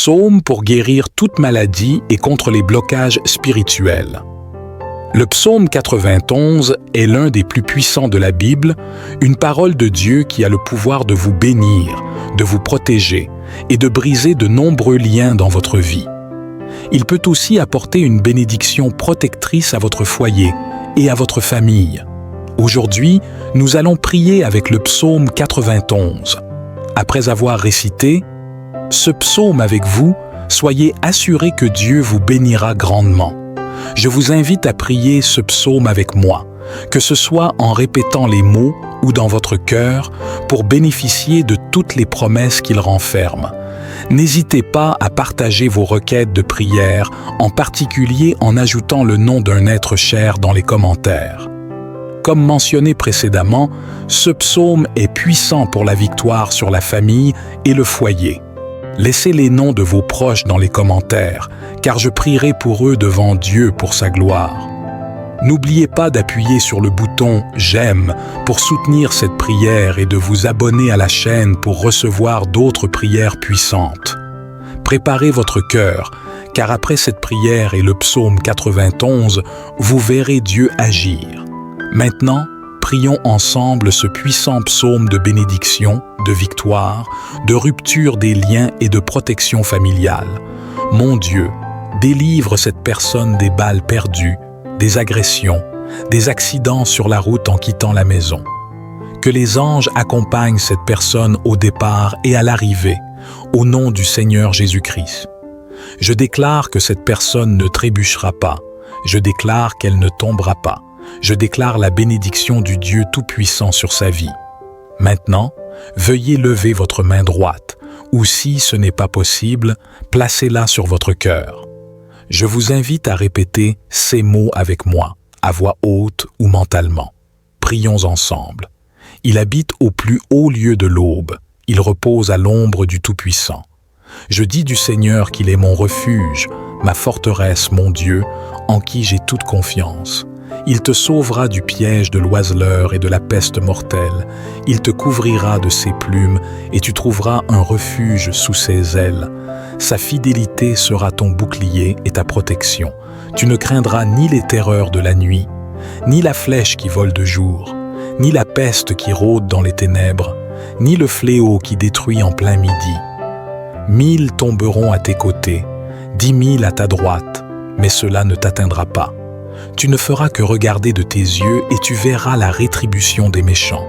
psaume pour guérir toute maladie et contre les blocages spirituels. Le psaume 91 est l'un des plus puissants de la Bible, une parole de Dieu qui a le pouvoir de vous bénir, de vous protéger et de briser de nombreux liens dans votre vie. Il peut aussi apporter une bénédiction protectrice à votre foyer et à votre famille. Aujourd'hui, nous allons prier avec le psaume 91. Après avoir récité ce psaume avec vous, soyez assurés que Dieu vous bénira grandement. Je vous invite à prier ce psaume avec moi, que ce soit en répétant les mots ou dans votre cœur, pour bénéficier de toutes les promesses qu'il renferme. N'hésitez pas à partager vos requêtes de prière, en particulier en ajoutant le nom d'un être cher dans les commentaires. Comme mentionné précédemment, ce psaume est puissant pour la victoire sur la famille et le foyer. Laissez les noms de vos proches dans les commentaires, car je prierai pour eux devant Dieu pour sa gloire. N'oubliez pas d'appuyer sur le bouton « J'aime » pour soutenir cette prière et de vous abonner à la chaîne pour recevoir d'autres prières puissantes. Préparez votre cœur, car après cette prière et le psaume 91, vous verrez Dieu agir. Maintenant, prions ensemble ce puissant psaume de bénédiction, de victoire, de rupture des liens et de protection familiale. Mon Dieu, délivre cette personne des balles perdues, des agressions, des accidents sur la route en quittant la maison. Que les anges accompagnent cette personne au départ et à l'arrivée, au nom du Seigneur Jésus-Christ. Je déclare que cette personne ne trébuchera pas. Je déclare qu'elle ne tombera pas. Je déclare la bénédiction du Dieu Tout-Puissant sur sa vie. Maintenant, veuillez lever votre main droite, ou si ce n'est pas possible, placez-la sur votre cœur. Je vous invite à répéter ces mots avec moi, à voix haute ou mentalement. Prions ensemble. Il habite au plus haut lieu de l'aube. Il repose à l'ombre du Tout-Puissant. Je dis du Seigneur qu'il est mon refuge, ma forteresse, mon Dieu, en qui j'ai toute confiance. Il te sauvera du piège de l'oiseleur et de la peste mortelle. Il te couvrira de ses plumes et tu trouveras un refuge sous ses ailes. Sa fidélité sera ton bouclier et ta protection. Tu ne craindras ni les terreurs de la nuit, ni la flèche qui vole de jour, ni la peste qui rôde dans les ténèbres, ni le fléau qui détruit en plein midi. 1000 tomberont à tes côtés, 10 000 à ta droite, mais cela ne t'atteindra pas. Tu ne feras que regarder de tes yeux et tu verras la rétribution des méchants.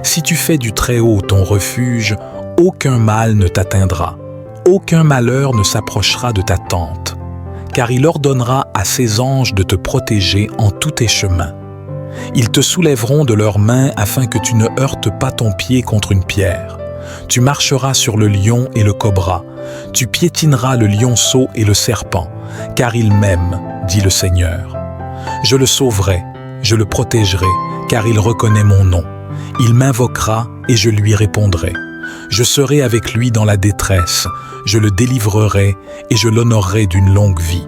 Si tu fais du Très-Haut ton refuge, aucun mal ne t'atteindra. Aucun malheur ne s'approchera de ta tente, car il ordonnera à ses anges de te protéger en tous tes chemins. Ils te soulèveront de leurs mains afin que tu ne heurtes pas ton pied contre une pierre. Tu marcheras sur le lion et le cobra. Tu piétineras le lionceau et le serpent, car il m'aime, dit le Seigneur. Je le sauverai, je le protégerai, car il reconnaît mon nom. Il m'invoquera et je lui répondrai. Je serai avec lui dans la détresse, je le délivrerai et je l'honorerai d'une longue vie.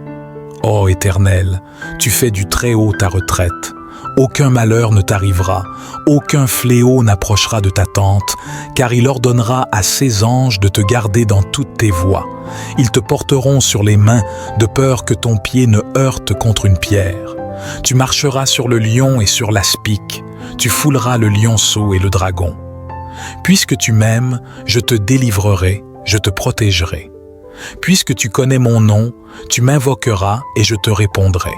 Ô Éternel, tu fais du Très-Haut ta retraite. Aucun malheur ne t'arrivera, aucun fléau n'approchera de ta tente, car il ordonnera à ses anges de te garder dans toutes tes voies. Ils te porteront sur les mains, de peur que ton pied ne heurte contre une pierre. Tu marcheras sur le lion et sur l'aspic, tu fouleras le lionceau et le dragon. Puisque tu m'aimes, je te délivrerai, je te protégerai. Puisque tu connais mon nom, tu m'invoqueras et je te répondrai.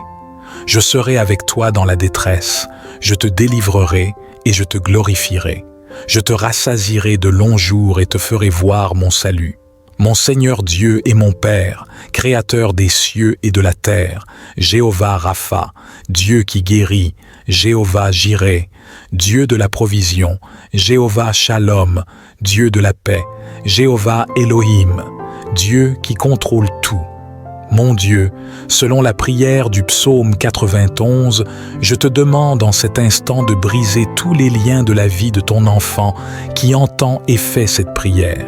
Je serai avec toi dans la détresse, je te délivrerai et je te glorifierai. Je te rassasierai de longs jours et te ferai voir mon salut. Mon Seigneur Dieu est mon Père, Créateur des cieux et de la terre, Jéhovah Rapha, Dieu qui guérit, Jéhovah Jireh, Dieu de la provision, Jéhovah Shalom, Dieu de la paix, Jéhovah Elohim, Dieu qui contrôle tout. Mon Dieu, selon la prière du psaume 91, je te demande en cet instant de briser tous les liens de la vie de ton enfant qui entend et fait cette prière.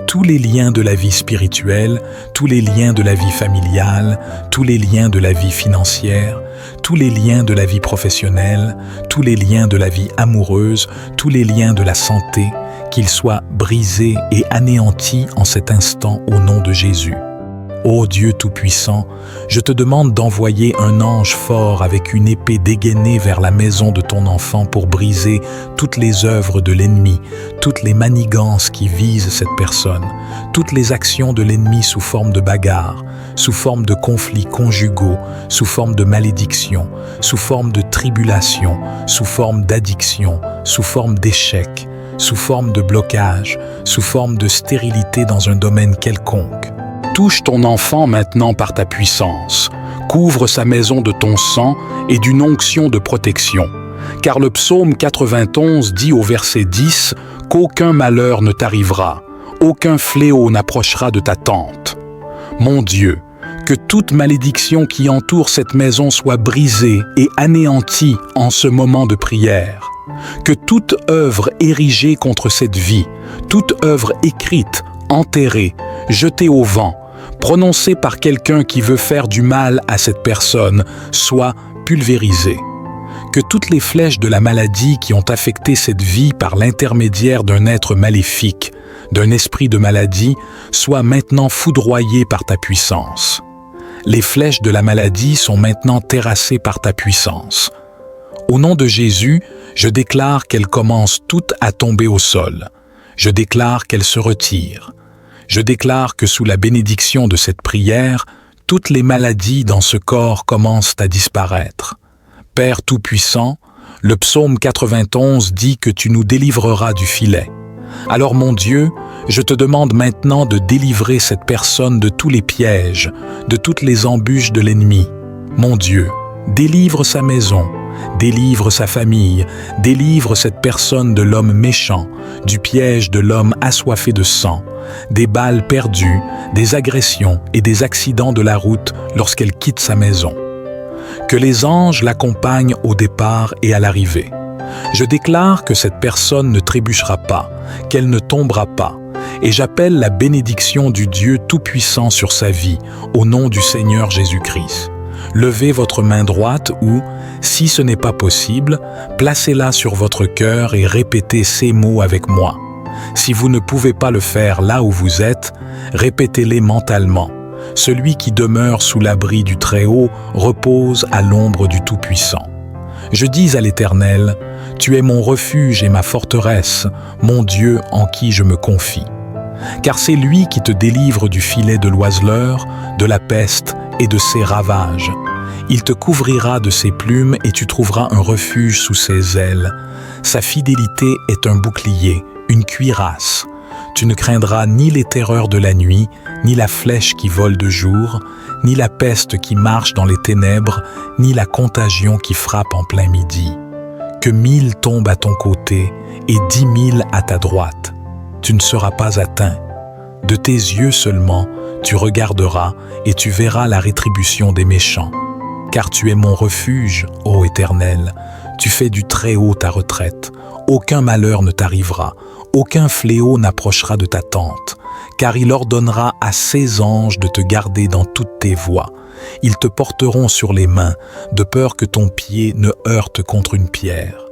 Tous les liens de la vie spirituelle, tous les liens de la vie familiale, tous les liens de la vie financière, tous les liens de la vie professionnelle, tous les liens de la vie amoureuse, tous les liens de la santé, qu'il soit brisé et anéanti en cet instant au nom de Jésus. Ô Dieu Tout-Puissant, je te demande d'envoyer un ange fort avec une épée dégainée vers la maison de ton enfant pour briser toutes les œuvres de l'ennemi, toutes les manigances qui visent cette personne, toutes les actions de l'ennemi sous forme de bagarre, sous forme de conflits conjugaux, sous forme de malédiction, sous forme de tribulation, sous forme d'addiction, sous forme d'échec, sous forme de blocage, sous forme de stérilité dans un domaine quelconque. Touche ton enfant maintenant par ta puissance. Couvre sa maison de ton sang et d'une onction de protection. Car le psaume 91 dit au verset 10 qu'aucun malheur ne t'arrivera, aucun fléau n'approchera de ta tente. Mon Dieu, que toute malédiction qui entoure cette maison soit brisée et anéantie en ce moment de prière. Que toute œuvre érigée contre cette vie, toute œuvre écrite, enterrée, jetée au vent, prononcée par quelqu'un qui veut faire du mal à cette personne, soit pulvérisée. Que toutes les flèches de la maladie qui ont affecté cette vie par l'intermédiaire d'un être maléfique, d'un esprit de maladie, soient maintenant foudroyées par ta puissance. Les flèches de la maladie sont maintenant terrassées par ta puissance. Au nom de Jésus, je déclare qu'elles commencent toutes à tomber au sol. Je déclare qu'elles se retirent. Je déclare que sous la bénédiction de cette prière, toutes les maladies dans ce corps commencent à disparaître. Père Tout-Puissant, le psaume 91 dit que tu nous délivreras du filet. Alors mon Dieu, je te demande maintenant de délivrer cette personne de tous les pièges, de toutes les embûches de l'ennemi. Mon Dieu, délivre sa maison, délivre sa famille, délivre cette personne de l'homme méchant, du piège de l'homme assoiffé de sang, des balles perdues, des agressions et des accidents de la route lorsqu'elle quitte sa maison. Que les anges l'accompagnent au départ et à l'arrivée. Je déclare que cette personne ne trébuchera pas, qu'elle ne tombera pas, et j'appelle la bénédiction du Dieu Tout-Puissant sur sa vie, au nom du Seigneur Jésus-Christ. Levez votre main droite ou, si ce n'est pas possible, placez-la sur votre cœur et répétez ces mots avec moi. Si vous ne pouvez pas le faire là où vous êtes, répétez-les mentalement. Celui qui demeure sous l'abri du Très-Haut repose à l'ombre du Tout-Puissant. Je dis à l'Éternel, « Tu es mon refuge et ma forteresse, mon Dieu en qui je me confie. » Car c'est lui qui te délivre du filet de l'oiseleur, de la peste et de ses ravages. Il te couvrira de ses plumes et tu trouveras un refuge sous ses ailes. Sa fidélité est un bouclier, une cuirasse. Tu ne craindras ni les terreurs de la nuit, ni la flèche qui vole de jour, ni la peste qui marche dans les ténèbres, ni la contagion qui frappe en plein midi. Que 1000 tombent à ton côté et 10 000 à ta droite. Tu ne seras pas atteint. De tes yeux seulement, tu regarderas et tu verras la rétribution des méchants. Car tu es mon refuge, ô Éternel. Tu fais du Très-Haut ta retraite. Aucun malheur ne t'arrivera, aucun fléau n'approchera de ta tente, car il ordonnera à ses anges de te garder dans toutes tes voies. Ils te porteront sur les mains, de peur que ton pied ne heurte contre une pierre.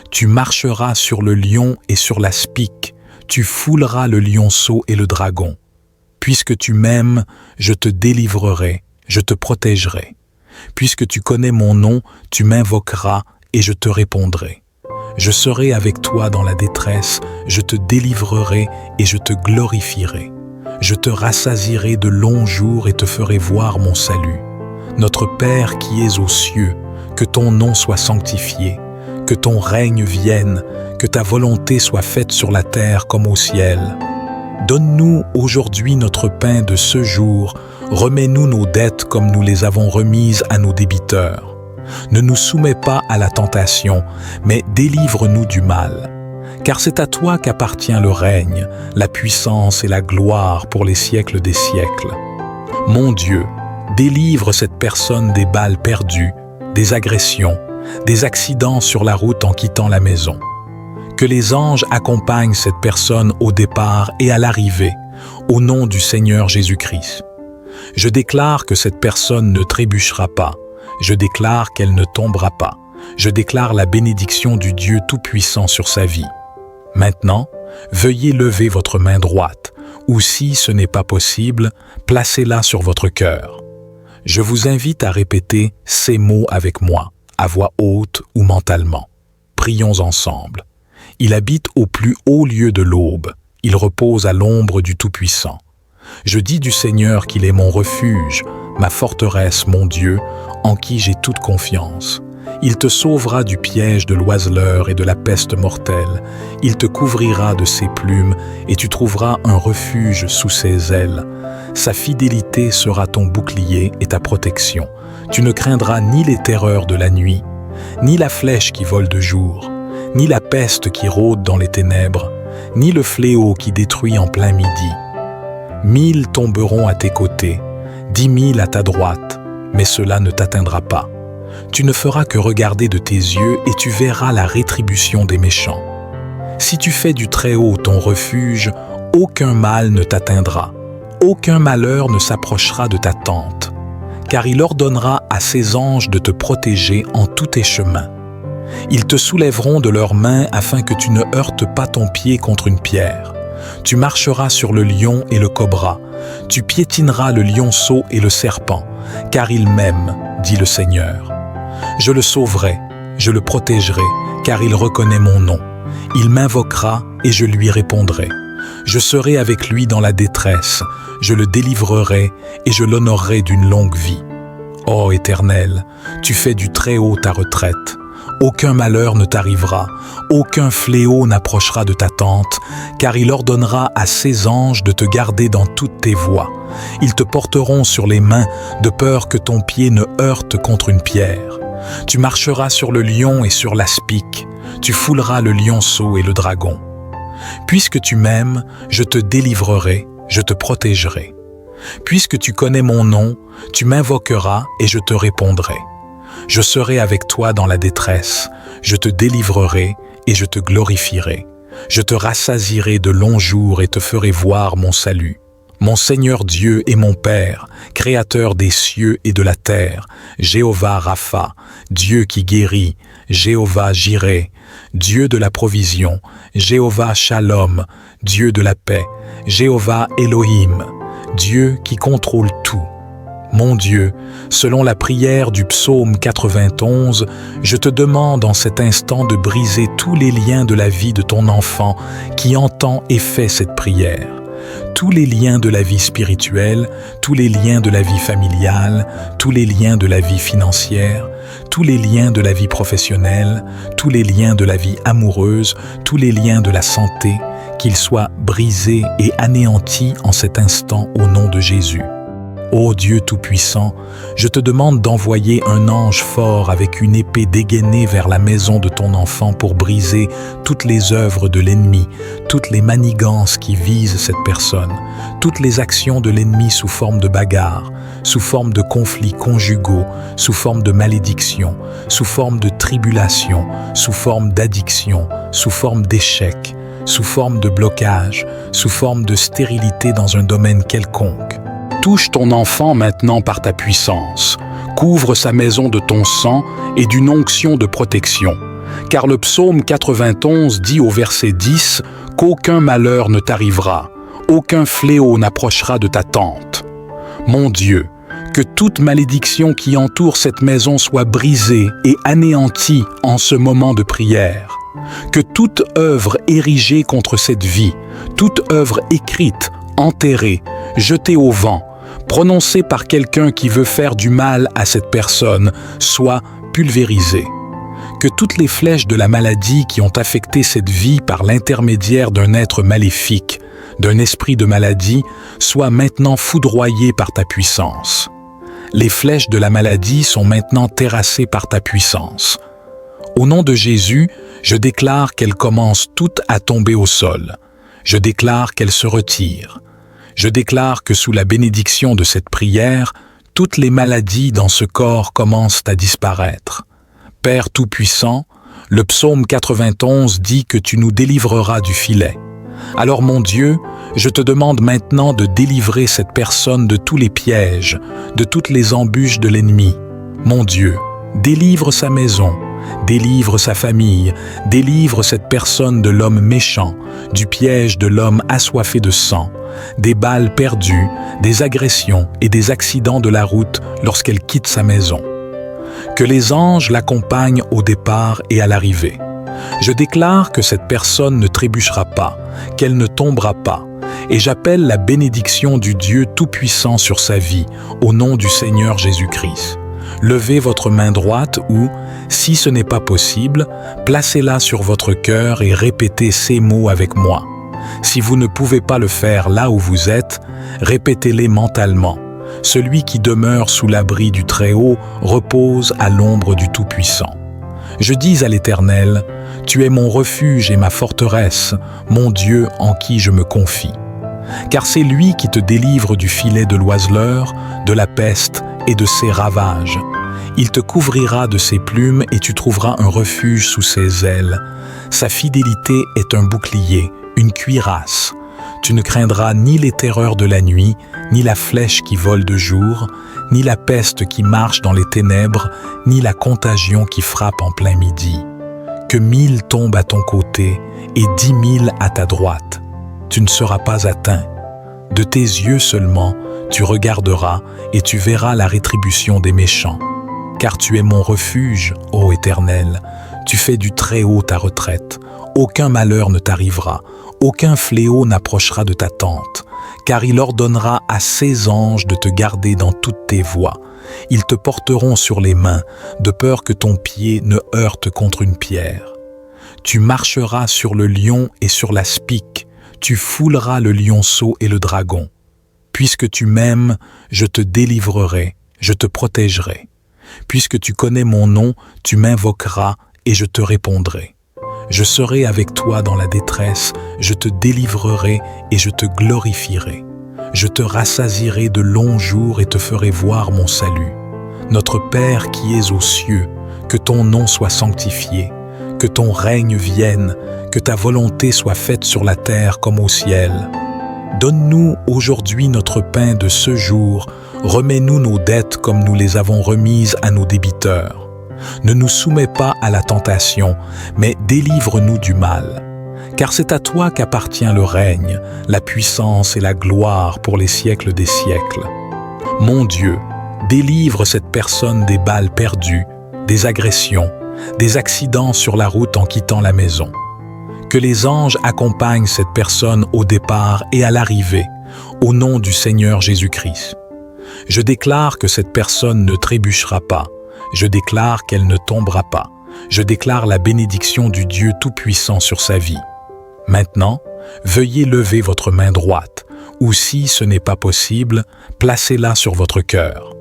Tu marcheras sur le lion et sur la spique, tu fouleras le lionceau et le dragon. Puisque tu m'aimes, je te délivrerai, je te protégerai. Puisque tu connais mon nom, tu m'invoqueras et je te répondrai. Je serai avec toi dans la détresse, je te délivrerai et je te glorifierai. Je te rassasierai de longs jours et te ferai voir mon salut. Notre Père qui es aux cieux, que ton nom soit sanctifié, que ton règne vienne, que ta volonté soit faite sur la terre comme au ciel. Donne-nous aujourd'hui notre pain de ce jour, remets-nous nos dettes comme nous les avons remises à nos débiteurs. Ne nous soumets pas à la tentation, mais délivre-nous du mal. Car c'est à toi qu'appartient le règne, la puissance et la gloire pour les siècles des siècles. Mon Dieu, délivre cette personne des balles perdues, des agressions, des accidents sur la route en quittant la maison. Que les anges accompagnent cette personne au départ et à l'arrivée, au nom du Seigneur Jésus-Christ. Je déclare que cette personne ne trébuchera pas. Je déclare qu'elle ne tombera pas. Je déclare la bénédiction du Dieu Tout-Puissant sur sa vie. Maintenant, veuillez lever votre main droite, ou si ce n'est pas possible, placez-la sur votre cœur. Je vous invite à répéter ces mots avec moi, à voix haute ou mentalement. Prions ensemble. Il habite au plus haut lieu de l'aube. Il repose à l'ombre du Tout-Puissant. Je dis du Seigneur qu'il est mon refuge, ma forteresse, mon Dieu, en qui j'ai toute confiance. Il te sauvera du piège de l'oiseleur et de la peste mortelle. Il te couvrira de ses plumes et tu trouveras un refuge sous ses ailes. Sa fidélité sera ton bouclier et ta protection. Tu ne craindras ni les terreurs de la nuit, ni la flèche qui vole de jour, ni la peste qui rôde dans les ténèbres, ni le fléau qui détruit en plein midi. 1000 tomberont à tes côtés, 10 000 à ta droite, mais cela ne t'atteindra pas. Tu ne feras que regarder de tes yeux et tu verras la rétribution des méchants. Si tu fais du Très-Haut ton refuge, aucun mal ne t'atteindra, aucun malheur ne s'approchera de ta tente, car il ordonnera à ses anges de te protéger en tous tes chemins. Ils te soulèveront de leurs mains afin que tu ne heurtes pas ton pied contre une pierre. Tu marcheras sur le lion et le cobra, tu piétineras le lionceau et le serpent, car il m'aime, dit le Seigneur. Je le sauverai, je le protégerai, car il reconnaît mon nom. Il m'invoquera et je lui répondrai. Je serai avec lui dans la détresse, je le délivrerai et je l'honorerai d'une longue vie. Ô Éternel, tu fais du Très-Haut ta retraite. Aucun malheur ne t'arrivera, aucun fléau n'approchera de ta tente, car il ordonnera à ses anges de te garder dans toutes tes voies. Ils te porteront sur les mains, de peur que ton pied ne heurte contre une pierre. Tu marcheras sur le lion et sur l'aspic, tu fouleras le lionceau et le dragon. Puisque tu m'aimes, je te délivrerai, je te protégerai. Puisque tu connais mon nom, tu m'invoqueras et je te répondrai. Je serai avec toi dans la détresse, je te délivrerai et je te glorifierai. Je te rassasierai de longs jours et te ferai voir mon salut. Mon Seigneur Dieu est mon Père, Créateur des cieux et de la terre, Jéhovah Rapha, Dieu qui guérit, Jéhovah Jireh, Dieu de la provision, Jéhovah Shalom, Dieu de la paix, Jéhovah Elohim, Dieu qui contrôle tout. Mon Dieu, selon la prière du psaume 91, je te demande en cet instant de briser tous les liens de la vie de ton enfant qui entend et fait cette prière. Tous les liens de la vie spirituelle, tous les liens de la vie familiale, tous les liens de la vie financière, tous les liens de la vie professionnelle, tous les liens de la vie amoureuse, tous les liens de la santé, qu'ils soient brisés et anéantis en cet instant au nom de Jésus. Ô Dieu Tout-Puissant, je te demande d'envoyer un ange fort avec une épée dégainée vers la maison de ton enfant pour briser toutes les œuvres de l'ennemi, toutes les manigances qui visent cette personne, toutes les actions de l'ennemi sous forme de bagarre, sous forme de conflits conjugaux, sous forme de malédiction, sous forme de tribulation, sous forme d'addiction, sous forme d'échec, sous forme de blocage, sous forme de stérilité dans un domaine quelconque. Touche ton enfant maintenant par ta puissance. Couvre sa maison de ton sang et d'une onction de protection. Car le psaume 91 dit au verset 10 qu'aucun malheur ne t'arrivera, aucun fléau n'approchera de ta tente. Mon Dieu, que toute malédiction qui entoure cette maison soit brisée et anéantie en ce moment de prière. Que toute œuvre érigée contre cette vie, toute œuvre écrite, enterrée, jetée au vent, prononcée par quelqu'un qui veut faire du mal à cette personne, soit pulvérisée. Que toutes les flèches de la maladie qui ont affecté cette vie par l'intermédiaire d'un être maléfique, d'un esprit de maladie, soient maintenant foudroyées par ta puissance. Les flèches de la maladie sont maintenant terrassées par ta puissance. Au nom de Jésus, je déclare qu'elles commencent toutes à tomber au sol. Je déclare qu'elles se retirent. Je déclare que sous la bénédiction de cette prière, toutes les maladies dans ce corps commencent à disparaître. Père Tout-Puissant, le psaume 91 dit que tu nous délivreras du filet. Alors mon Dieu, je te demande maintenant de délivrer cette personne de tous les pièges, de toutes les embûches de l'ennemi. Mon Dieu, délivre sa maison, Délivre sa famille, délivre cette personne de l'homme méchant, du piège de l'homme assoiffé de sang, des balles perdues, des agressions et des accidents de la route lorsqu'elle quitte sa maison. Que les anges l'accompagnent au départ et à l'arrivée. Je déclare que cette personne ne trébuchera pas, qu'elle ne tombera pas, et j'appelle la bénédiction du Dieu Tout-Puissant sur sa vie, au nom du Seigneur Jésus-Christ. Levez votre main droite ou, si ce n'est pas possible, placez-la sur votre cœur et répétez ces mots avec moi. Si vous ne pouvez pas le faire là où vous êtes, répétez-les mentalement. Celui qui demeure sous l'abri du Très-Haut repose à l'ombre du Tout-Puissant. Je dis à l'Éternel, tu es mon refuge et ma forteresse, mon Dieu en qui je me confie. Car c'est lui qui te délivre du filet de l'oiseleur, de la peste et de ses ravages. Il te couvrira de ses plumes et tu trouveras un refuge sous ses ailes. Sa fidélité est un bouclier, une cuirasse. Tu ne craindras ni les terreurs de la nuit, ni la flèche qui vole de jour, ni la peste qui marche dans les ténèbres, ni la contagion qui frappe en plein midi. Que 1000 tombent à ton côté et 10 000 à ta droite. Tu ne seras pas atteint. De tes yeux seulement, tu regarderas et tu verras la rétribution des méchants. Car tu es mon refuge, ô Éternel. Tu fais du Très-Haut ta retraite. Aucun malheur ne t'arrivera, aucun fléau n'approchera de ta tente. Car il ordonnera à ses anges de te garder dans toutes tes voies. Ils te porteront sur les mains, de peur que ton pied ne heurte contre une pierre. Tu marcheras sur le lion et sur la spique. Tu fouleras le lionceau et le dragon. Puisque tu m'aimes, je te délivrerai, je te protégerai. Puisque tu connais mon nom, tu m'invoqueras et je te répondrai. Je serai avec toi dans la détresse, je te délivrerai et je te glorifierai. Je te rassasierai de longs jours et te ferai voir mon salut. Notre Père qui es aux cieux, que ton nom soit sanctifié, que ton règne vienne, que ta volonté soit faite sur la terre comme au ciel. Donne-nous aujourd'hui notre pain de ce jour, remets-nous nos dettes comme nous les avons remises à nos débiteurs. Ne nous soumets pas à la tentation, mais délivre-nous du mal. Car c'est à toi qu'appartient le règne, la puissance et la gloire pour les siècles des siècles. Mon Dieu, délivre cette personne des balles perdues, des agressions, des accidents sur la route en quittant la maison. Que les anges accompagnent cette personne au départ et à l'arrivée, au nom du Seigneur Jésus-Christ. Je déclare que cette personne ne trébuchera pas. Je déclare qu'elle ne tombera pas. Je déclare la bénédiction du Dieu Tout-Puissant sur sa vie. Maintenant, veuillez lever votre main droite, ou si ce n'est pas possible, placez-la sur votre cœur.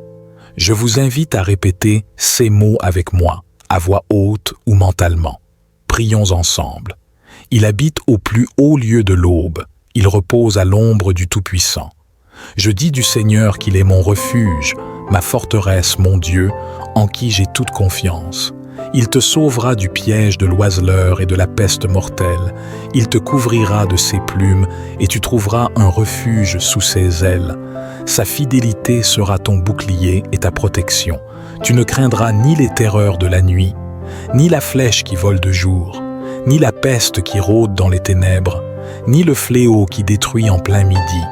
Je vous invite à répéter ces mots avec moi, à voix haute ou mentalement. Prions ensemble. Il habite au plus haut lieu de l'aube. Il repose à l'ombre du Tout-Puissant. Je dis du Seigneur qu'il est mon refuge, ma forteresse, mon Dieu, en qui j'ai toute confiance. Il te sauvera du piège de l'oiseleur et de la peste mortelle. Il te couvrira de ses plumes et tu trouveras un refuge sous ses ailes. Sa fidélité sera ton bouclier et ta protection. Tu ne craindras ni les terreurs de la nuit, ni la flèche qui vole de jour, ni la peste qui rôde dans les ténèbres, ni le fléau qui détruit en plein midi.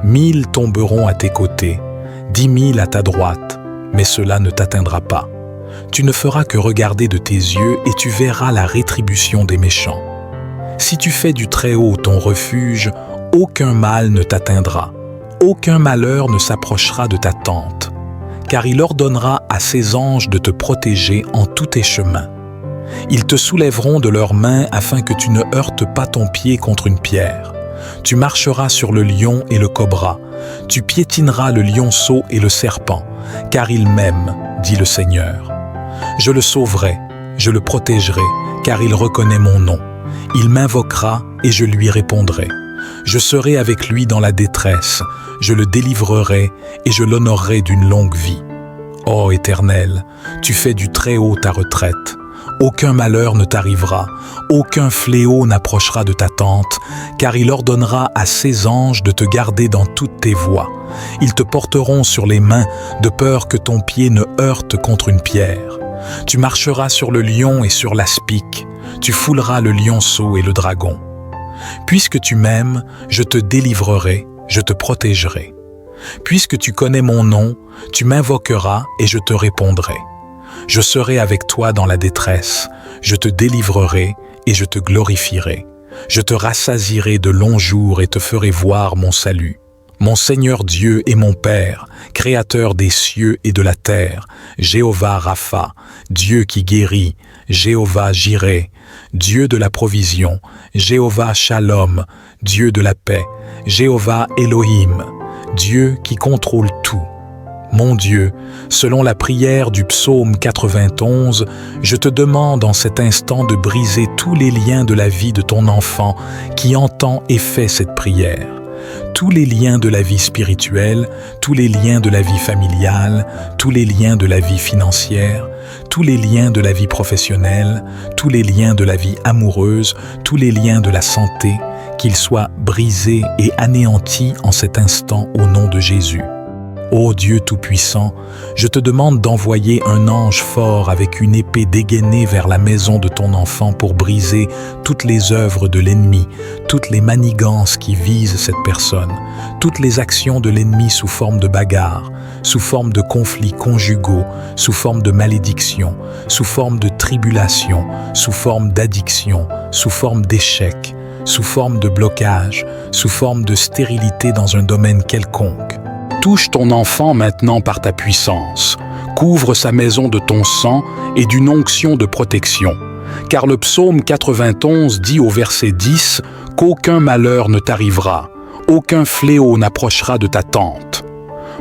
1000 tomberont à tes côtés, 10 000 à ta droite, mais cela ne t'atteindra pas. Tu ne feras que regarder de tes yeux et tu verras la rétribution des méchants. Si tu fais du Très-Haut ton refuge, aucun mal ne t'atteindra, aucun malheur ne s'approchera de ta tente, car il ordonnera à ses anges de te protéger en tous tes chemins. Ils te soulèveront de leurs mains afin que tu ne heurtes pas ton pied contre une pierre. Tu marcheras sur le lion et le cobra, tu piétineras le lionceau et le serpent, car il m'aime, dit le Seigneur. Je le sauverai, je le protégerai, car il reconnaît mon nom. Il m'invoquera et je lui répondrai. Je serai avec lui dans la détresse, je le délivrerai et je l'honorerai d'une longue vie. Ô Éternel, tu fais du Très-Haut ta retraite. Aucun malheur ne t'arrivera, aucun fléau n'approchera de ta tente, car il ordonnera à ses anges de te garder dans toutes tes voies. Ils te porteront sur les mains, de peur que ton pied ne heurte contre une pierre. Tu marcheras sur le lion et sur l'aspic. Tu fouleras le lionceau et le dragon. Puisque tu m'aimes, je te délivrerai, je te protégerai. Puisque tu connais mon nom, tu m'invoqueras et je te répondrai. Je serai avec toi dans la détresse, je te délivrerai et je te glorifierai. Je te rassasierai de longs jours et te ferai voir mon salut. Mon Seigneur Dieu est mon Père, Créateur des cieux et de la terre, Jéhovah Rapha, Dieu qui guérit, Jéhovah Jireh, Dieu de la provision, Jéhovah Shalom, Dieu de la paix, Jéhovah Elohim, Dieu qui contrôle tout. Mon Dieu, selon la prière du psaume 91, je te demande en cet instant de briser tous les liens de la vie de ton enfant qui entend et fait cette prière. Tous les liens de la vie spirituelle, tous les liens de la vie familiale, tous les liens de la vie financière, tous les liens de la vie professionnelle, tous les liens de la vie amoureuse, tous les liens de la santé, qu'ils soient brisés et anéantis en cet instant au nom de Jésus. Ô Dieu Tout-Puissant, je te demande d'envoyer un ange fort avec une épée dégainée vers la maison de ton enfant pour briser toutes les œuvres de l'ennemi, toutes les manigances qui visent cette personne, toutes les actions de l'ennemi sous forme de bagarre, sous forme de conflits conjugaux, sous forme de malédiction, sous forme de tribulation, sous forme d'addiction, sous forme d'échec, sous forme de blocage, sous forme de stérilité dans un domaine quelconque. Touche ton enfant maintenant par ta puissance. Couvre sa maison de ton sang et d'une onction de protection. Car le psaume 91 dit au verset 10 qu'aucun malheur ne t'arrivera, aucun fléau n'approchera de ta tente.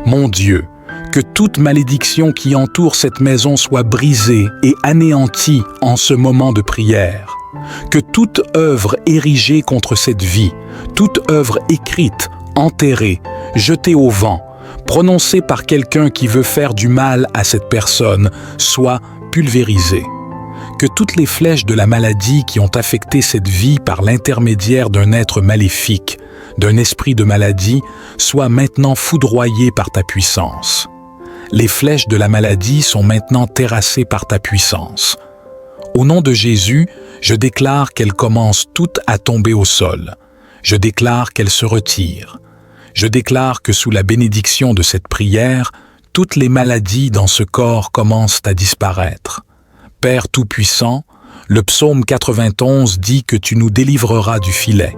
Mon Dieu, que toute malédiction qui entoure cette maison soit brisée et anéantie en ce moment de prière. Que toute œuvre érigée contre cette vie, toute œuvre écrite, enterrée, jetée au vent, prononcée par quelqu'un qui veut faire du mal à cette personne, soit pulvérisée. Que toutes les flèches de la maladie qui ont affecté cette vie par l'intermédiaire d'un être maléfique, d'un esprit de maladie, soient maintenant foudroyées par ta puissance. Les flèches de la maladie sont maintenant terrassées par ta puissance. Au nom de Jésus, je déclare qu'elles commencent toutes à tomber au sol. Je déclare qu'elles se retirent. Je déclare que sous la bénédiction de cette prière, toutes les maladies dans ce corps commencent à disparaître. Père Tout-Puissant, le psaume 91 dit que tu nous délivreras du filet.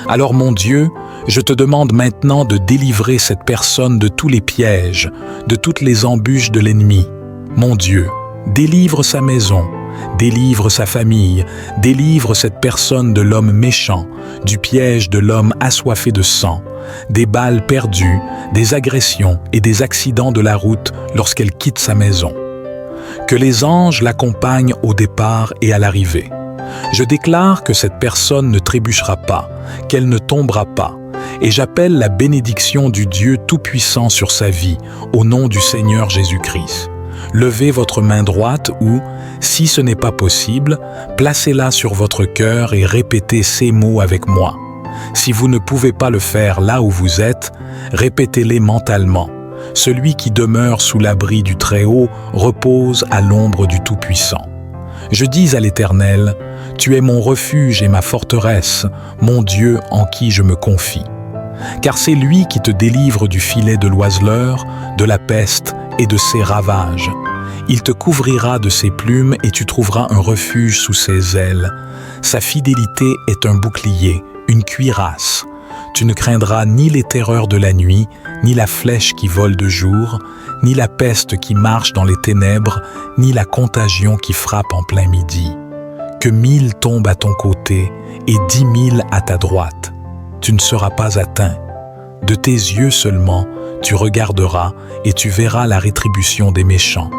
Alors mon Dieu, je te demande maintenant de délivrer cette personne de tous les pièges, de toutes les embûches de l'ennemi. Mon Dieu, délivre sa maison, délivre sa famille, délivre cette personne de l'homme méchant, du piège de l'homme assoiffé de sang, des balles perdues, des agressions et des accidents de la route lorsqu'elle quitte sa maison. Que les anges l'accompagnent au départ et à l'arrivée. Je déclare que cette personne ne trébuchera pas, qu'elle ne tombera pas, et j'appelle la bénédiction du Dieu Tout-Puissant sur sa vie, au nom du Seigneur Jésus-Christ. Levez votre main droite ou, si ce n'est pas possible, placez-la sur votre cœur et répétez ces mots avec moi. Si vous ne pouvez pas le faire là où vous êtes, répétez-les mentalement. Celui qui demeure sous l'abri du Très-Haut repose à l'ombre du Tout-Puissant. Je dis à l'Éternel, « Tu es mon refuge et ma forteresse, mon Dieu en qui je me confie. » Car c'est lui qui te délivre du filet de l'oiseleur, de la peste et de ses ravages. Il te couvrira de ses plumes et tu trouveras un refuge sous ses ailes. Sa fidélité est un bouclier, une cuirasse. Tu ne craindras ni les terreurs de la nuit, ni la flèche qui vole de jour, ni la peste qui marche dans les ténèbres, ni la contagion qui frappe en plein midi. Que 1000 tombent à ton côté et 10 000 à ta droite. Tu ne seras pas atteint. De tes yeux seulement, tu regarderas et tu verras la rétribution des méchants.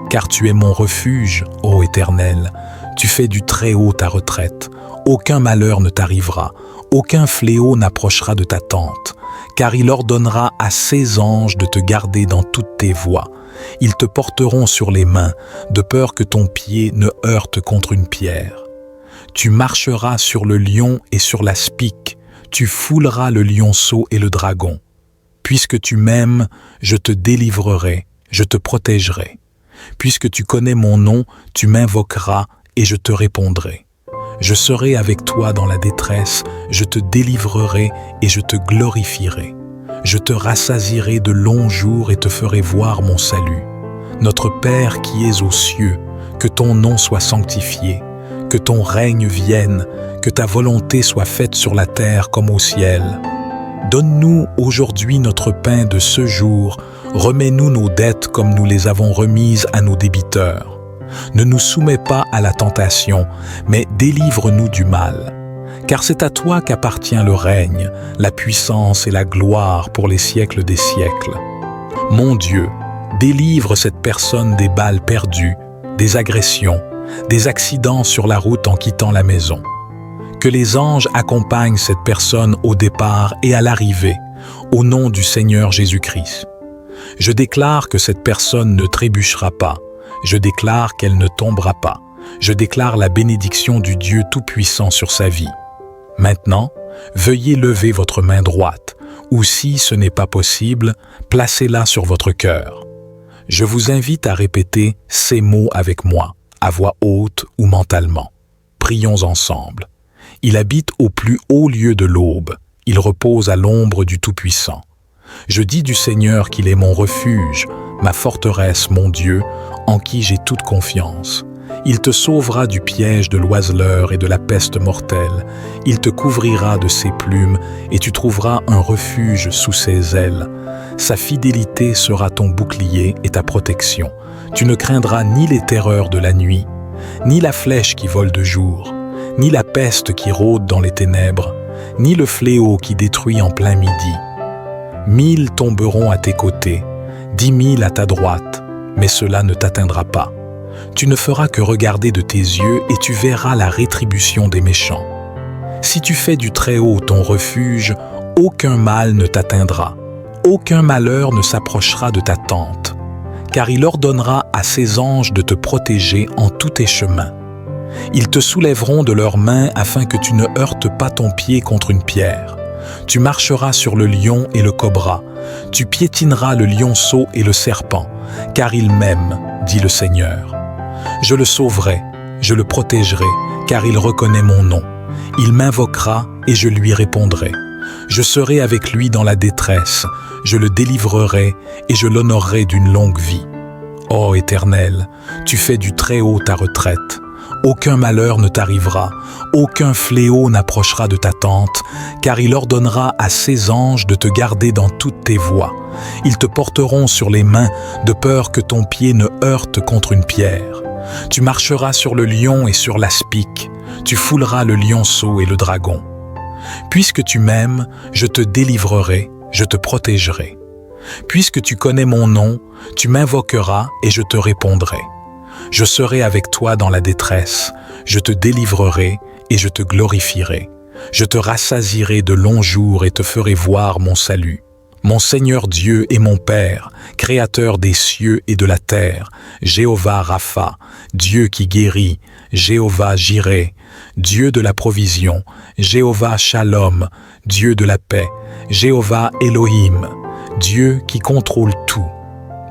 Car tu es mon refuge, ô Éternel. Tu fais du Très-Haut ta retraite. Aucun malheur ne t'arrivera. Aucun fléau n'approchera de ta tente, car il ordonnera à ses anges de te garder dans toutes tes voies. Ils te porteront sur les mains, de peur que ton pied ne heurte contre une pierre. Tu marcheras sur le lion et sur l'aspic, tu fouleras le lionceau et le dragon. Puisque tu m'aimes, je te délivrerai, je te protégerai. Puisque tu connais mon nom, tu m'invoqueras et je te répondrai. Je serai avec toi dans la détresse, je te délivrerai et je te glorifierai. Je te rassasierai de longs jours et te ferai voir mon salut. Notre Père qui es aux cieux, que ton nom soit sanctifié, que ton règne vienne, que ta volonté soit faite sur la terre comme au ciel. Donne-nous aujourd'hui notre pain de ce jour, remets-nous nos dettes comme nous les avons remises à nos débiteurs. Ne nous soumets pas à la tentation, mais délivre-nous du mal. Car c'est à toi qu'appartient le règne, la puissance et la gloire pour les siècles des siècles. Mon Dieu, délivre cette personne des balles perdues, des agressions, des accidents sur la route en quittant la maison. Que les anges accompagnent cette personne au départ et à l'arrivée, au nom du Seigneur Jésus-Christ. Je déclare que cette personne ne trébuchera pas. Je déclare qu'elle ne tombera pas. Je déclare la bénédiction du Dieu Tout-Puissant sur sa vie. Maintenant, veuillez lever votre main droite, ou si ce n'est pas possible, placez-la sur votre cœur. Je vous invite à répéter ces mots avec moi, à voix haute ou mentalement. Prions ensemble. Il habite au plus haut lieu de l'aube. Il repose à l'ombre du Tout-Puissant. Je dis du Seigneur qu'il est mon refuge, ma forteresse, mon Dieu, en qui j'ai toute confiance. Il te sauvera du piège de l'oiseleur et de la peste mortelle. Il te couvrira de ses plumes et tu trouveras un refuge sous ses ailes. Sa fidélité sera ton bouclier et ta protection. Tu ne craindras ni les terreurs de la nuit, ni la flèche qui vole de jour, ni la peste qui rôde dans les ténèbres, ni le fléau qui détruit en plein midi. 1000 tomberont à tes côtés, 10 000 à ta droite, mais cela ne t'atteindra pas. Tu ne feras que regarder de tes yeux et tu verras la rétribution des méchants. Si tu fais du Très-Haut ton refuge, aucun mal ne t'atteindra, aucun malheur ne s'approchera de ta tente, car il ordonnera à ses anges de te protéger en tous tes chemins. Ils te soulèveront de leurs mains afin que tu ne heurtes pas ton pied contre une pierre. Tu marcheras sur le lion et le cobra, tu piétineras le lionceau et le serpent, car il m'aime, dit le Seigneur. Je le sauverai, je le protégerai, car il reconnaît mon nom. Il m'invoquera et je lui répondrai. Je serai avec lui dans la détresse, je le délivrerai et je l'honorerai d'une longue vie. Ô Éternel, tu fais du Très-Haut ta retraite. Aucun malheur ne t'arrivera, aucun fléau n'approchera de ta tente, car il ordonnera à ses anges de te garder dans toutes tes voies. Ils te porteront sur les mains, de peur que ton pied ne heurte contre une pierre. Tu marcheras sur le lion et sur l'aspic, tu fouleras le lionceau et le dragon. Puisque tu m'aimes, je te délivrerai, je te protégerai. Puisque tu connais mon nom, tu m'invoqueras et je te répondrai. Je serai avec toi dans la détresse, je te délivrerai et je te glorifierai. Je te rassasierai de longs jours et te ferai voir mon salut. Mon Seigneur Dieu est mon Père, Créateur des cieux et de la terre, Jéhovah Rapha, Dieu qui guérit, Jéhovah Jireh, Dieu de la provision, Jéhovah Shalom, Dieu de la paix, Jéhovah Elohim, Dieu qui contrôle tout.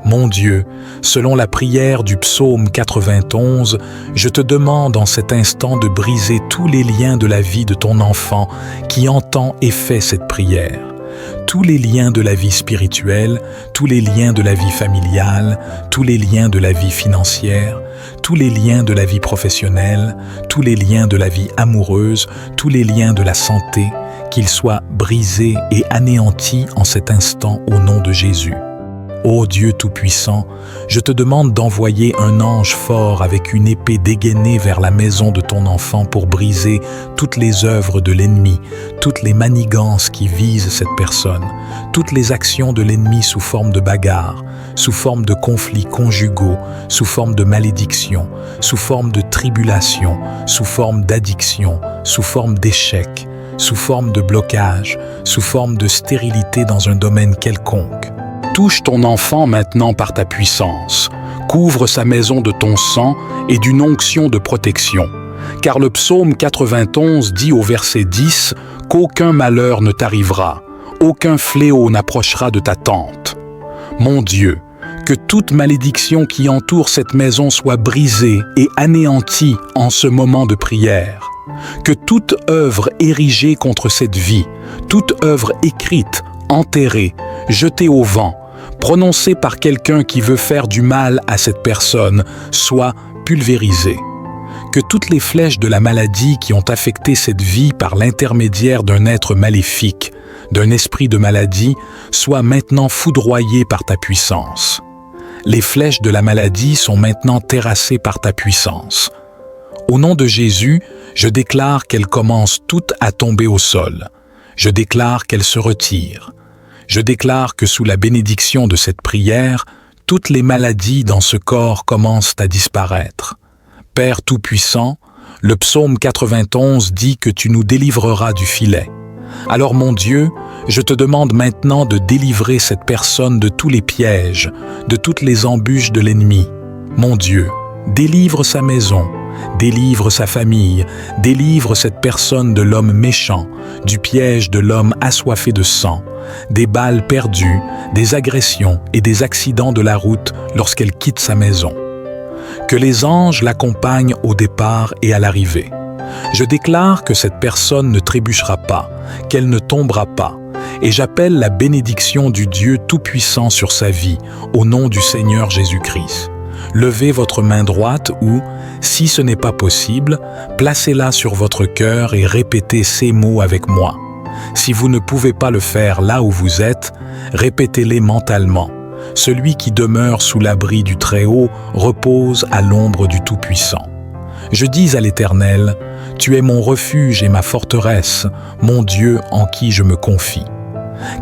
Mon Dieu, selon la prière du psaume 91, je te demande en cet instant de briser tous les liens de la vie de ton enfant qui entend et fait cette prière. Tous les liens de la vie spirituelle, tous les liens de la vie familiale, tous les liens de la vie financière, tous les liens de la vie professionnelle, tous les liens de la vie amoureuse, tous les liens de la santé, qu'ils soient brisés et anéantis en cet instant au nom de Jésus. Ô Dieu Tout-Puissant, je te demande d'envoyer un ange fort avec une épée dégainée vers la maison de ton enfant pour briser toutes les œuvres de l'ennemi, toutes les manigances qui visent cette personne, toutes les actions de l'ennemi sous forme de bagarre, sous forme de conflits conjugaux, sous forme de malédiction, sous forme de tribulation, sous forme d'addiction, sous forme d'échec, sous forme de blocage, sous forme de stérilité dans un domaine quelconque. Touche ton enfant maintenant par ta puissance. Couvre sa maison de ton sang et d'une onction de protection. Car le psaume 91 dit au verset 10 qu'aucun malheur ne t'arrivera, aucun fléau n'approchera de ta tente. Mon Dieu, Que toute malédiction qui entoure cette maison soit brisée et anéantie en ce moment de prière. Que toute œuvre érigée contre cette vie, toute œuvre écrite, enterrée, jetée au vent, prononcée par quelqu'un qui veut faire du mal à cette personne, soit pulvérisée. Que toutes les flèches de la maladie qui ont affecté cette vie par l'intermédiaire d'un être maléfique, d'un esprit de maladie, soient maintenant foudroyées par ta puissance. Les flèches de la maladie sont maintenant terrassées par ta puissance. Au nom de Jésus, je déclare qu'elles commencent toutes à tomber au sol. Je déclare qu'elles se retirent. Je déclare que sous la bénédiction de cette prière, toutes les maladies dans ce corps commencent à disparaître. Père Tout-Puissant, le psaume 91 dit que tu nous délivreras du filet. Alors mon Dieu, je te demande maintenant de délivrer cette personne de tous les pièges, de toutes les embûches de l'ennemi. Mon Dieu, délivre sa maison, délivre sa famille, délivre cette personne de l'homme méchant, du piège de l'homme assoiffé de sang, des balles perdues, des agressions et des accidents de la route lorsqu'elle quitte sa maison. Que les anges l'accompagnent au départ et à l'arrivée. Je déclare que cette personne ne trébuchera pas, qu'elle ne tombera pas, et j'appelle la bénédiction du Dieu Tout-Puissant sur sa vie, au nom du Seigneur Jésus-Christ. Levez votre main droite ou, si ce n'est pas possible, placez-la sur votre cœur et répétez ces mots avec moi. Si vous ne pouvez pas le faire là où vous êtes, répétez-les mentalement. Celui qui demeure sous l'abri du Très-Haut repose à l'ombre du Tout-Puissant. Je dis à l'Éternel, « Tu es mon refuge et ma forteresse, mon Dieu en qui je me confie. »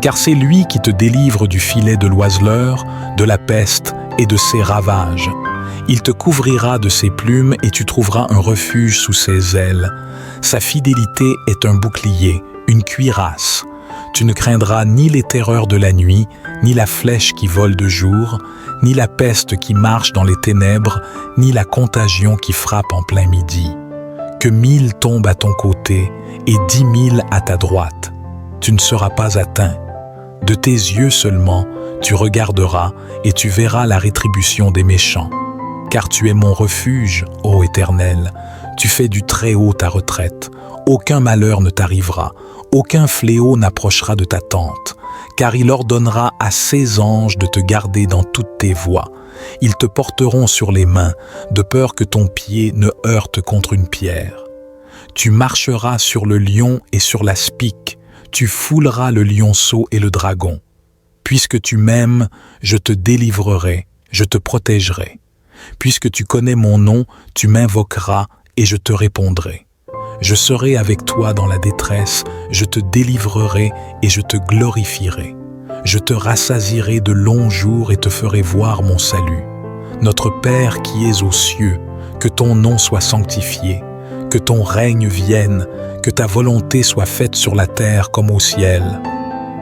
Car c'est lui qui te délivre du filet de l'oiseleur, de la peste et de ses ravages. Il te couvrira de ses plumes et tu trouveras un refuge sous ses ailes. Sa fidélité est un bouclier, une cuirasse. Tu ne craindras ni les terreurs de la nuit, ni la flèche qui vole de jour, ni la peste qui marche dans les ténèbres, ni la contagion qui frappe en plein midi. Que 1000 tombent à ton côté et 10 000 à ta droite. Tu ne seras pas atteint. De tes yeux seulement, tu regarderas et tu verras la rétribution des méchants. Car tu es mon refuge, ô Éternel. Tu fais du Très-Haut ta retraite. Aucun malheur ne t'arrivera. Aucun fléau n'approchera de ta tente, car il ordonnera à ses anges de te garder dans toutes tes voies. Ils te porteront sur les mains, de peur que ton pied ne heurte contre une pierre. Tu marcheras sur le lion et sur la spique, tu fouleras le lionceau et le dragon. Puisque tu m'aimes, je te délivrerai, je te protégerai. Puisque tu connais mon nom, tu m'invoqueras et je te répondrai. Je serai avec toi dans la détresse, je te délivrerai et je te glorifierai. Je te rassasierai de longs jours et te ferai voir mon salut. Notre Père qui es aux cieux, que ton nom soit sanctifié, que ton règne vienne, que ta volonté soit faite sur la terre comme au ciel.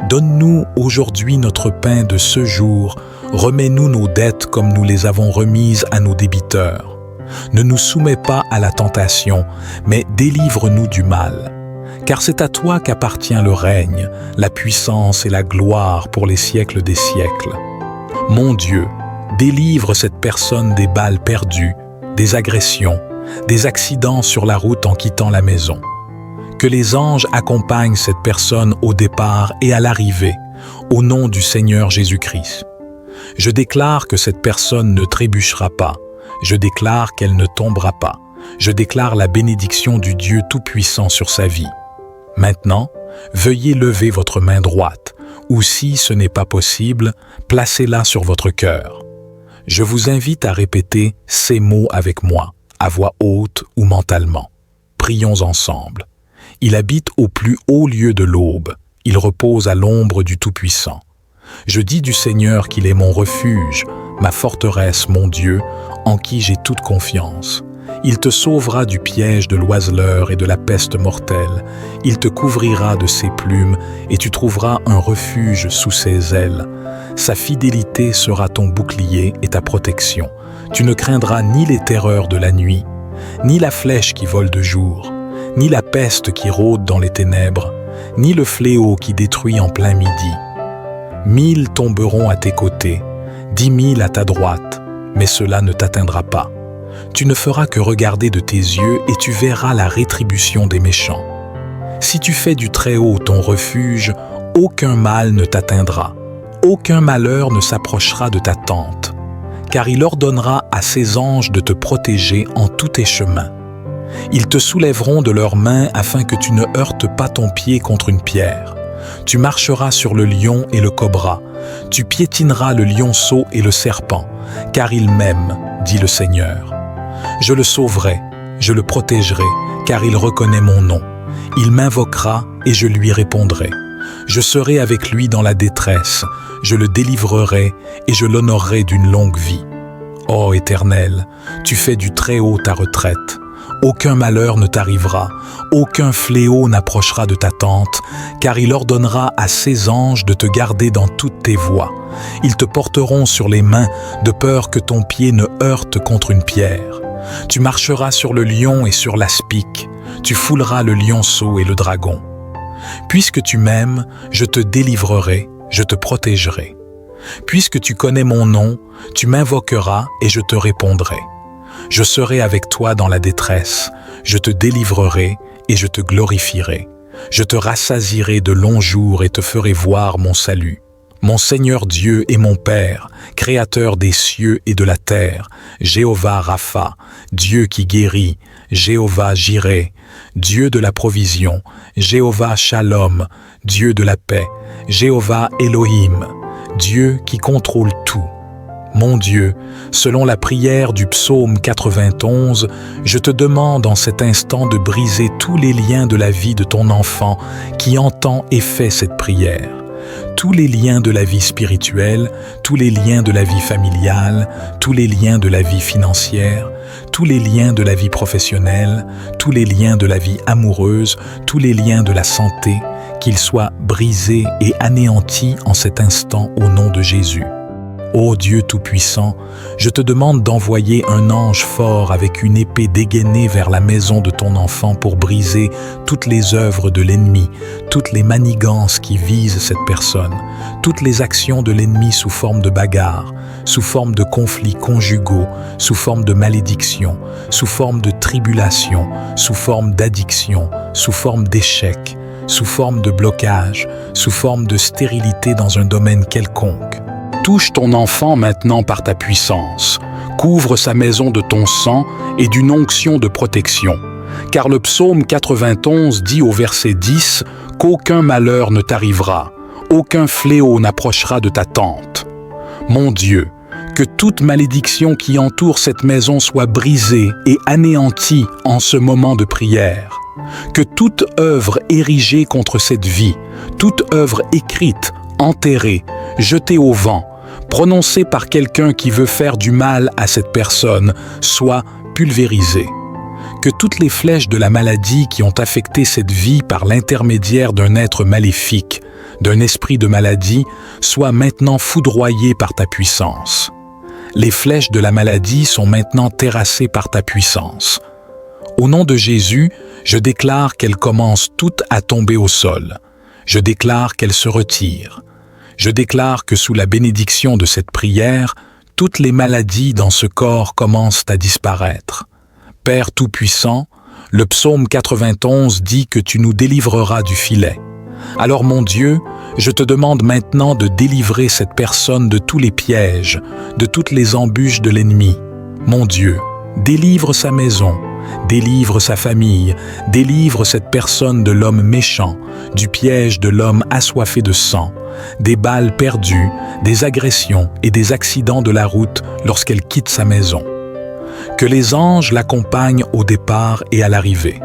Donne-nous aujourd'hui notre pain de ce jour, remets-nous nos dettes comme nous les avons remises à nos débiteurs. Ne nous soumets pas à la tentation, mais délivre-nous du mal. Car c'est à toi qu'appartient le règne, la puissance et la gloire pour les siècles des siècles. Mon Dieu, délivre cette personne des balles perdues, des agressions, des accidents sur la route en quittant la maison. Que les anges accompagnent cette personne au départ et à l'arrivée, au nom du Seigneur Jésus-Christ. Je déclare que cette personne ne trébuchera pas. Je déclare qu'elle ne tombera pas. Je déclare la bénédiction du Dieu Tout-Puissant sur sa vie. Maintenant, veuillez lever votre main droite, ou si ce n'est pas possible, placez-la sur votre cœur. Je vous invite à répéter ces mots avec moi, à voix haute ou mentalement. Prions ensemble. Il habite au plus haut lieu de l'aube. Il repose à l'ombre du Tout-Puissant. Je dis du Seigneur qu'il est mon refuge, ma forteresse, mon Dieu, en qui j'ai toute confiance. Il te sauvera du piège de l'oiseleur et de la peste mortelle. Il te couvrira de ses plumes et tu trouveras un refuge sous ses ailes. Sa fidélité sera ton bouclier et ta protection. Tu ne craindras ni les terreurs de la nuit, ni la flèche qui vole de jour, ni la peste qui rôde dans les ténèbres, ni le fléau qui détruit en plein midi. 1000 tomberont à tes côtés, 10 000 à ta droite, mais cela ne t'atteindra pas. Tu ne feras que regarder de tes yeux et tu verras la rétribution des méchants. Si tu fais du Très-Haut ton refuge, aucun mal ne t'atteindra, aucun malheur ne s'approchera de ta tente, car il ordonnera à ses anges de te protéger en tous tes chemins. Ils te soulèveront de leurs mains afin que tu ne heurtes pas ton pied contre une pierre. Tu marcheras sur le lion et le cobra, tu piétineras le lionceau et le serpent, car il m'aime, dit le Seigneur. Je le sauverai, je le protégerai, car il reconnaît mon nom. Il m'invoquera et je lui répondrai. Je serai avec lui dans la détresse, je le délivrerai et je l'honorerai d'une longue vie. Ô Éternel, tu fais du Très-Haut ta retraite. Aucun malheur ne t'arrivera, aucun fléau n'approchera de ta tente, car il ordonnera à ses anges de te garder dans toutes tes voies. Ils te porteront sur les mains, de peur que ton pied ne heurte contre une pierre. Tu marcheras sur le lion et sur l'aspic, tu fouleras le lionceau et le dragon. Puisque tu m'aimes, je te délivrerai, je te protégerai. Puisque tu connais mon nom, tu m'invoqueras et je te répondrai. Je serai avec toi dans la détresse, je te délivrerai et je te glorifierai. Je te rassasierai de longs jours et te ferai voir mon salut. Mon Seigneur Dieu est mon Père, Créateur des cieux et de la terre, Jéhovah Rapha, Dieu qui guérit, Jéhovah Jireh, Dieu de la provision, Jéhovah Shalom, Dieu de la paix, Jéhovah Elohim, Dieu qui contrôle tout. Mon Dieu, selon la prière du psaume 91, je te demande en cet instant de briser tous les liens de la vie de ton enfant qui entend et fait cette prière. Tous les liens de la vie spirituelle, tous les liens de la vie familiale, tous les liens de la vie financière, tous les liens de la vie professionnelle, tous les liens de la vie amoureuse, tous les liens de la santé, qu'ils soient brisés et anéantis en cet instant au nom de Jésus. Ô Dieu Tout-Puissant, je te demande d'envoyer un ange fort avec une épée dégainée vers la maison de ton enfant pour briser toutes les œuvres de l'ennemi, toutes les manigances qui visent cette personne, toutes les actions de l'ennemi sous forme de bagarre, sous forme de conflits conjugaux, sous forme de malédiction, sous forme de tribulation, sous forme d'addiction, sous forme d'échec, sous forme de blocage, sous forme de stérilité dans un domaine quelconque. Touche ton enfant maintenant par ta puissance. Couvre sa maison de ton sang et d'une onction de protection. Car le psaume 91 dit au verset 10 qu'aucun malheur ne t'arrivera, aucun fléau n'approchera de ta tente. Mon Dieu, que toute malédiction qui entoure cette maison soit brisée et anéantie en ce moment de prière. Que toute œuvre érigée contre cette vie, toute œuvre écrite, enterrée, jetée au vent, prononcée par quelqu'un qui veut faire du mal à cette personne, soit pulvérisée. Que toutes les flèches de la maladie qui ont affecté cette vie par l'intermédiaire d'un être maléfique, d'un esprit de maladie, soient maintenant foudroyées par ta puissance. Les flèches de la maladie sont maintenant terrassées par ta puissance. Au nom de Jésus, je déclare qu'elles commencent toutes à tomber au sol. Je déclare qu'elles se retirent. Je déclare que sous la bénédiction de cette prière, toutes les maladies dans ce corps commencent à disparaître. Père Tout-Puissant, le psaume 91 dit que tu nous délivreras du filet. Alors mon Dieu, je te demande maintenant de délivrer cette personne de tous les pièges, de toutes les embûches de l'ennemi. Mon Dieu, délivre sa maison, délivre sa famille, délivre cette personne de l'homme méchant, du piège de l'homme assoiffé de sang, des balles perdues, des agressions et des accidents de la route lorsqu'elle quitte sa maison. Que les anges l'accompagnent au départ et à l'arrivée.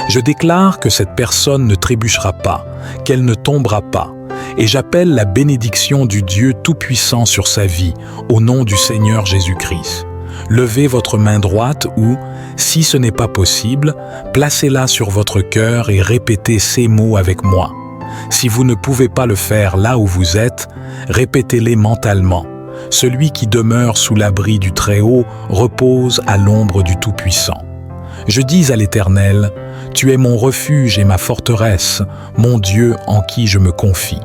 Je déclare que cette personne ne trébuchera pas, qu'elle ne tombera pas, et j'appelle la bénédiction du Dieu Tout-Puissant sur sa vie, au nom du Seigneur Jésus-Christ. Levez votre main droite ou, si ce n'est pas possible, placez-la sur votre cœur et répétez ces mots avec moi. Si vous ne pouvez pas le faire là où vous êtes, répétez-les mentalement. Celui qui demeure sous l'abri du Très-Haut repose à l'ombre du Tout-Puissant. Je dis à l'Éternel, « Tu es mon refuge et ma forteresse, mon Dieu en qui je me confie. »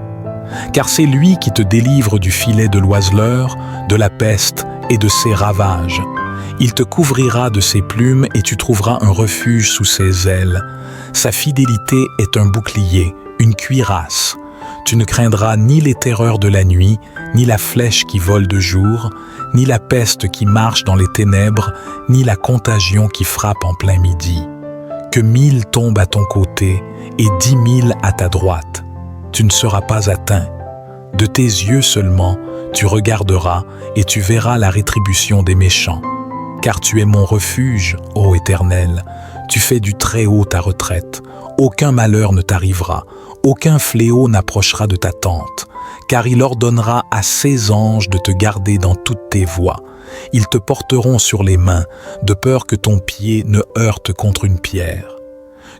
car c'est lui qui te délivre du filet de l'oiseleur, de la peste et de ses ravages. Il te couvrira de ses plumes et tu trouveras un refuge sous ses ailes. Sa fidélité est un bouclier, une cuirasse. Tu ne craindras ni les terreurs de la nuit, ni la flèche qui vole de jour, ni la peste qui marche dans les ténèbres, ni la contagion qui frappe en plein midi. Que 1000 tombent à ton côté et 10 000 à ta droite. Tu ne seras pas atteint. De tes yeux seulement, tu regarderas et tu verras la rétribution des méchants. Car tu es mon refuge, ô Éternel. Tu fais du Très-Haut ta retraite. Aucun malheur ne t'arrivera, aucun fléau n'approchera de ta tente. Car il ordonnera à ses anges de te garder dans toutes tes voies. Ils te porteront sur les mains, de peur que ton pied ne heurte contre une pierre.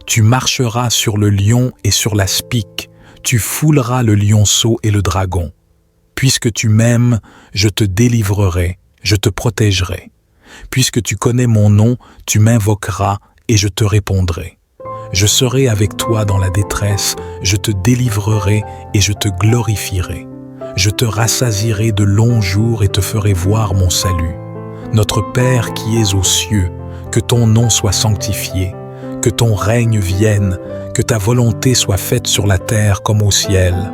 Tu marcheras sur le lion et sur la spique, tu fouleras le lionceau et le dragon. Puisque tu m'aimes, je te délivrerai, je te protégerai. Puisque tu connais mon nom, tu m'invoqueras et je te répondrai. Je serai avec toi dans la détresse, je te délivrerai et je te glorifierai. Je te rassasierai de longs jours et te ferai voir mon salut. Notre Père qui es aux cieux, que ton nom soit sanctifié, que ton règne vienne, que ta volonté soit faite sur la terre comme au ciel.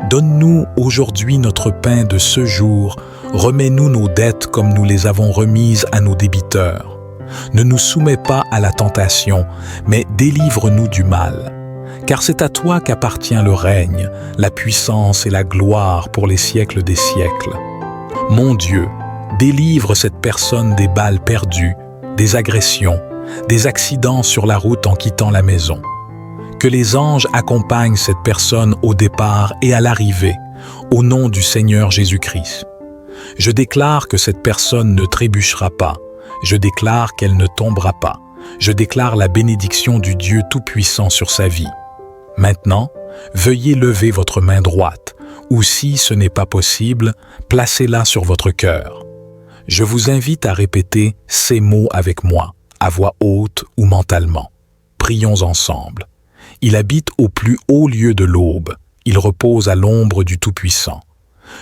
Donne-nous aujourd'hui notre pain de ce jour, remets-nous nos dettes comme nous les avons remises à nos débiteurs. Ne nous soumets pas à la tentation, mais délivre-nous du mal. Car c'est à toi qu'appartient le règne, la puissance et la gloire pour les siècles des siècles. Mon Dieu, délivre cette personne des balles perdues, des agressions, des accidents sur la route en quittant la maison. Que les anges accompagnent cette personne au départ et à l'arrivée, au nom du Seigneur Jésus-Christ. Je déclare que cette personne ne trébuchera pas. Je déclare qu'elle ne tombera pas. Je déclare la bénédiction du Dieu Tout-Puissant sur sa vie. Maintenant, veuillez lever votre main droite, ou si ce n'est pas possible, placez-la sur votre cœur. Je vous invite à répéter ces mots avec moi, à voix haute ou mentalement. Prions ensemble. Il habite au plus haut lieu de l'aube. Il repose à l'ombre du Tout-Puissant.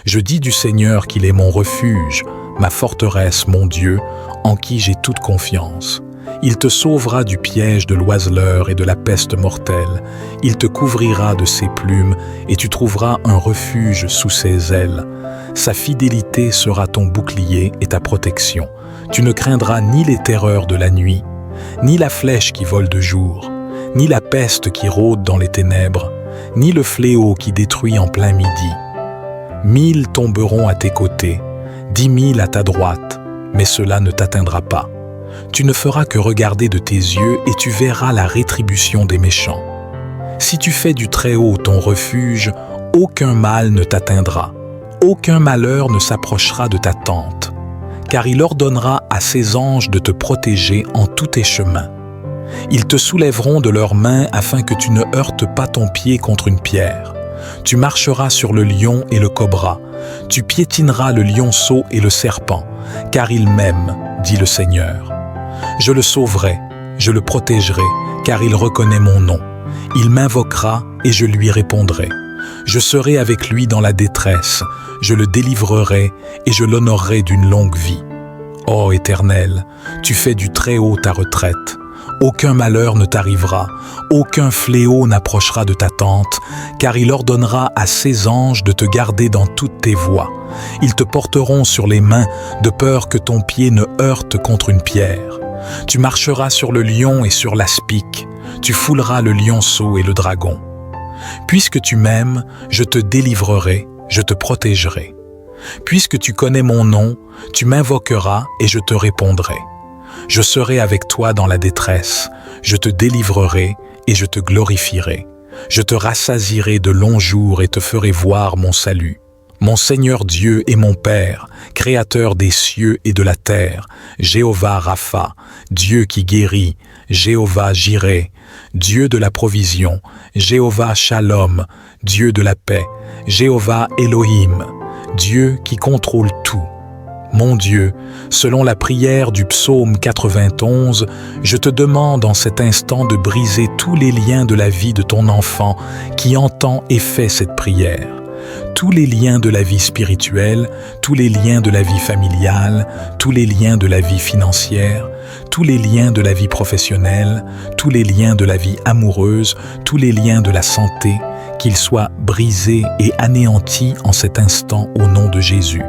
Je dis du Seigneur qu'il est mon refuge, ma forteresse, mon Dieu, en qui j'ai toute confiance. Il te sauvera du piège de l'oiseleur et de la peste mortelle. Il te couvrira de ses plumes et tu trouveras un refuge sous ses ailes. Sa fidélité sera ton bouclier et ta protection. Tu ne craindras ni les terreurs de la nuit, ni la flèche qui vole de jour, ni la peste qui rôde dans les ténèbres, ni le fléau qui détruit en plein midi. 1000 tomberont à tes côtés, 10 000 à ta droite, mais cela ne t'atteindra pas. Tu ne feras que regarder de tes yeux et tu verras la rétribution des méchants. Si tu fais du Très-Haut ton refuge, aucun mal ne t'atteindra, aucun malheur ne s'approchera de ta tente, car il ordonnera à ses anges de te protéger en tous tes chemins. Ils te soulèveront de leurs mains afin que tu ne heurtes pas ton pied contre une pierre. Tu marcheras sur le lion et le cobra, tu piétineras le lionceau et le serpent, car il m'aime, dit le Seigneur. Je le sauverai, je le protégerai, car il reconnaît mon nom. Il m'invoquera et je lui répondrai. Je serai avec lui dans la détresse, je le délivrerai et je l'honorerai d'une longue vie. Ô Éternel, tu fais du Très-Haut ta retraite. Aucun malheur ne t'arrivera, aucun fléau n'approchera de ta tente, car il ordonnera à ses anges de te garder dans toutes tes voies. Ils te porteront sur les mains, de peur que ton pied ne heurte contre une pierre. Tu marcheras sur le lion et sur l'aspic, tu fouleras le lionceau et le dragon. Puisque tu m'aimes, je te délivrerai, je te protégerai. Puisque tu connais mon nom, tu m'invoqueras et je te répondrai. Je serai avec toi dans la détresse, je te délivrerai et je te glorifierai. Je te rassasierai de longs jours et te ferai voir mon salut. Mon Seigneur Dieu est mon Père, Créateur des cieux et de la terre, Jéhovah Rapha, Dieu qui guérit, Jéhovah Jireh, Dieu de la provision, Jéhovah Shalom, Dieu de la paix, Jéhovah Elohim, Dieu qui contrôle tout. Mon Dieu, selon la prière du psaume 91, je te demande en cet instant de briser tous les liens de la vie de ton enfant qui entend et fait cette prière. tous les liens de la vie spirituelle, tous les liens de la vie familiale, tous les liens de la vie financière, tous les liens de la vie professionnelle, tous les liens de la vie amoureuse, tous les liens de la santé, qu'ils soient brisés et anéantis en cet instant au nom de Jésus.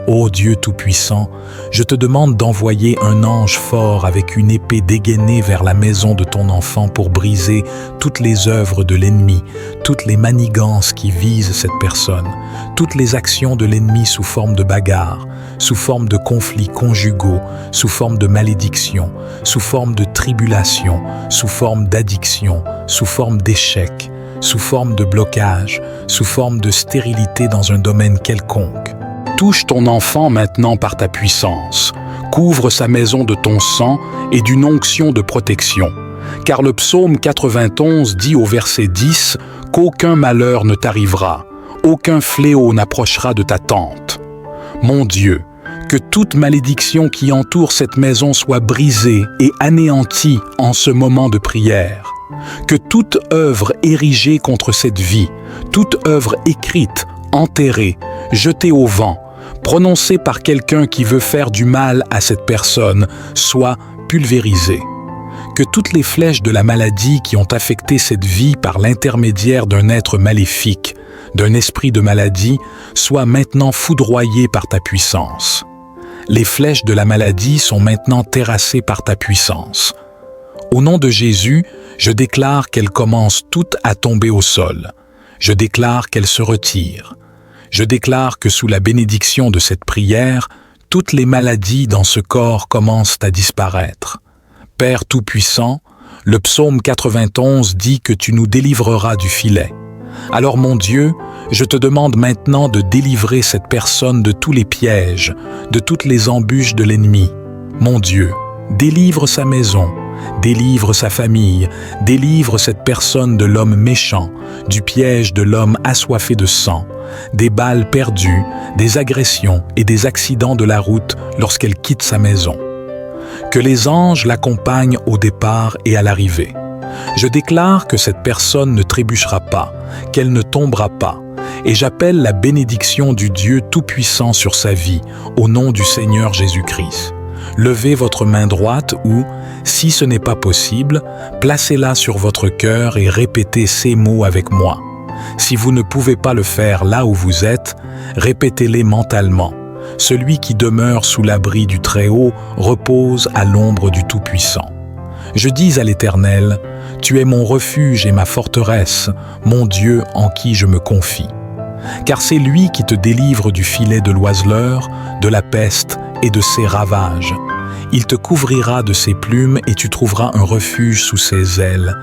Ô Dieu Tout-Puissant, je te demande d'envoyer un ange fort avec une épée dégainée vers la maison de ton enfant pour briser toutes les œuvres de l'ennemi, toutes les manigances qui visent cette personne, toutes les actions de l'ennemi sous forme de bagarre, sous forme de conflits conjugaux, sous forme de malédiction, sous forme de tribulation, sous forme d'addiction, sous forme d'échec, sous forme de blocage, sous forme de stérilité dans un domaine quelconque. Touche ton enfant maintenant par ta puissance. Couvre sa maison de ton sang et d'une onction de protection. Car le psaume 91 dit au verset 10 qu'aucun malheur ne t'arrivera, aucun fléau n'approchera de ta tente. Mon Dieu, que toute malédiction qui entoure cette maison soit brisée et anéantie en ce moment de prière. Que toute œuvre érigée contre cette vie, toute œuvre écrite, enterrée, jetée au vent, prononcée par quelqu'un qui veut faire du mal à cette personne, soit pulvérisée. Que toutes les flèches de la maladie qui ont affecté cette vie par l'intermédiaire d'un être maléfique, d'un esprit de maladie, soient maintenant foudroyées par ta puissance. Les flèches de la maladie sont maintenant terrassées par ta puissance. Au nom de Jésus, je déclare qu'elles commencent toutes à tomber au sol. Je déclare qu'elles se retirent. Je déclare que sous la bénédiction de cette prière, toutes les maladies dans ce corps commencent à disparaître. Père Tout-Puissant, le psaume 91 dit que tu nous délivreras du filet. Alors mon Dieu, je te demande maintenant de délivrer cette personne de tous les pièges, de toutes les embûches de l'ennemi. Mon Dieu, délivre sa maison, délivre sa famille, délivre cette personne de l'homme méchant, du piège de l'homme assoiffé de sang, des balles perdues, des agressions et des accidents de la route lorsqu'elle quitte sa maison. Que les anges l'accompagnent au départ et à l'arrivée. Je déclare que cette personne ne trébuchera pas, qu'elle ne tombera pas, et j'appelle la bénédiction du Dieu Tout-Puissant sur sa vie, au nom du Seigneur Jésus-Christ. Levez votre main droite ou, si ce n'est pas possible, placez-la sur votre cœur et répétez ces mots avec moi. Si vous ne pouvez pas le faire là où vous êtes, répétez-les mentalement. Celui qui demeure sous l'abri du Très-Haut repose à l'ombre du Tout-Puissant. Je dis à l'Éternel, tu es mon refuge et ma forteresse, mon Dieu en qui je me confie. Car c'est lui qui te délivre du filet de l'oiseleur, de la peste et de ses ravages. Il te couvrira de ses plumes et tu trouveras un refuge sous ses ailes.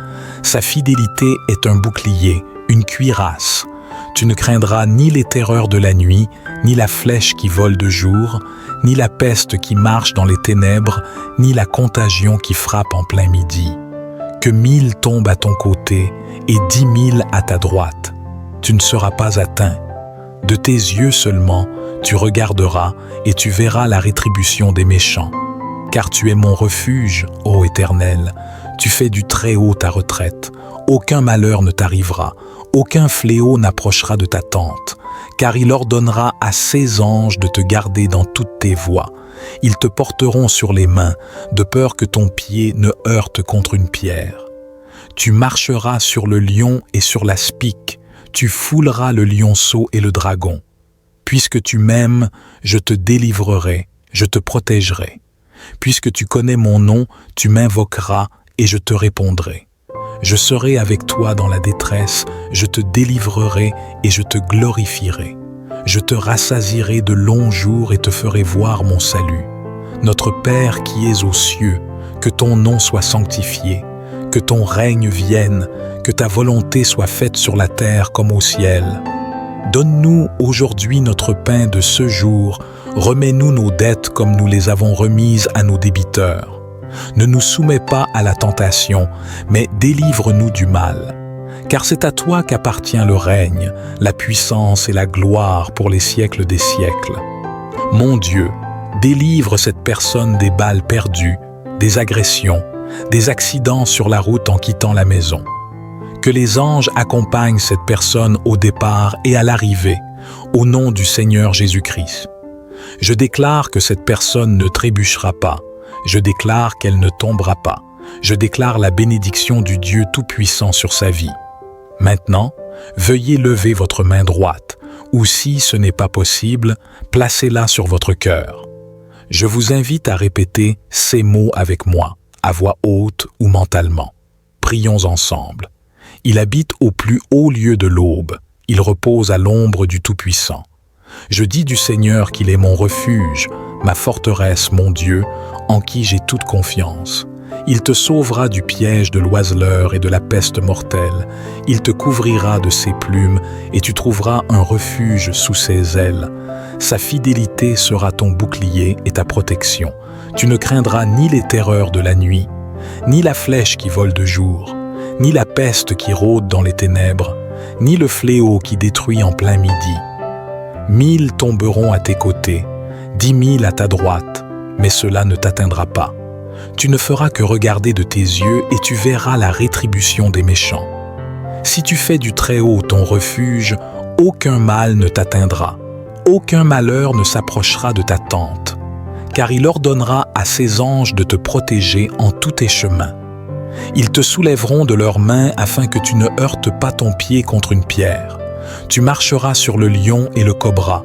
Sa fidélité est un bouclier, une cuirasse. Tu ne craindras ni les terreurs de la nuit, ni la flèche qui vole de jour, ni la peste qui marche dans les ténèbres, ni la contagion qui frappe en plein midi. Que 1000 tombent à ton côté et 10 000 à ta droite. Tu ne seras pas atteint. De tes yeux seulement, tu regarderas et tu verras la rétribution des méchants. Car tu es mon refuge, ô Éternel. Tu fais du Très-Haut ta retraite. Aucun malheur ne t'arrivera. Aucun fléau n'approchera de ta tente. Car il ordonnera à ses anges de te garder dans toutes tes voies. Ils te porteront sur les mains, de peur que ton pied ne heurte contre une pierre. Tu marcheras sur le lion et sur la spique. Tu fouleras le lionceau et le dragon. Puisque tu m'aimes, je te délivrerai, je te protégerai. Puisque tu connais mon nom, tu m'invoqueras et je te répondrai. Je serai avec toi dans la détresse, je te délivrerai et je te glorifierai. Je te rassasierai de longs jours et te ferai voir mon salut. Notre Père qui es aux cieux, que ton nom soit sanctifié, que ton règne vienne, que ta volonté soit faite sur la terre comme au ciel. Donne-nous aujourd'hui notre pain de ce jour, remets-nous nos dettes comme nous les avons remises à nos débiteurs. Ne nous soumets pas à la tentation, mais délivre-nous du mal. Car c'est à toi qu'appartient le règne, la puissance et la gloire pour les siècles des siècles. Mon Dieu, délivre cette personne des balles perdues, des agressions, des accidents sur la route en quittant la maison. Que les anges accompagnent cette personne au départ et à l'arrivée, au nom du Seigneur Jésus-Christ. Je déclare que cette personne ne trébuchera pas. Je déclare qu'elle ne tombera pas. Je déclare la bénédiction du Dieu Tout-Puissant sur sa vie. Maintenant, veuillez lever votre main droite, ou si ce n'est pas possible, placez-la sur votre cœur. Je vous invite à répéter ces mots avec moi, à voix haute ou mentalement. Prions ensemble. Il habite au plus haut lieu de l'aube. Il repose à l'ombre du Tout-Puissant. Je dis du Seigneur qu'il est mon refuge, ma forteresse, mon Dieu, en qui j'ai toute confiance. Il te sauvera du piège de l'oiseleur et de la peste mortelle. Il te couvrira de ses plumes et tu trouveras un refuge sous ses ailes. Sa fidélité sera ton bouclier et ta protection. Tu ne craindras ni les terreurs de la nuit, ni la flèche qui vole de jour, ni la peste qui rôde dans les ténèbres, ni le fléau qui détruit en plein midi. 1000 tomberont à tes côtés, 10 000 à ta droite, mais cela ne t'atteindra pas. Tu ne feras que regarder de tes yeux et tu verras la rétribution des méchants. Si tu fais du Très-Haut ton refuge, aucun mal ne t'atteindra, aucun malheur ne s'approchera de ta tente, car il ordonnera à ses anges de te protéger en tous tes chemins. Ils te soulèveront de leurs mains afin que tu ne heurtes pas ton pied contre une pierre. Tu marcheras sur le lion et le cobra,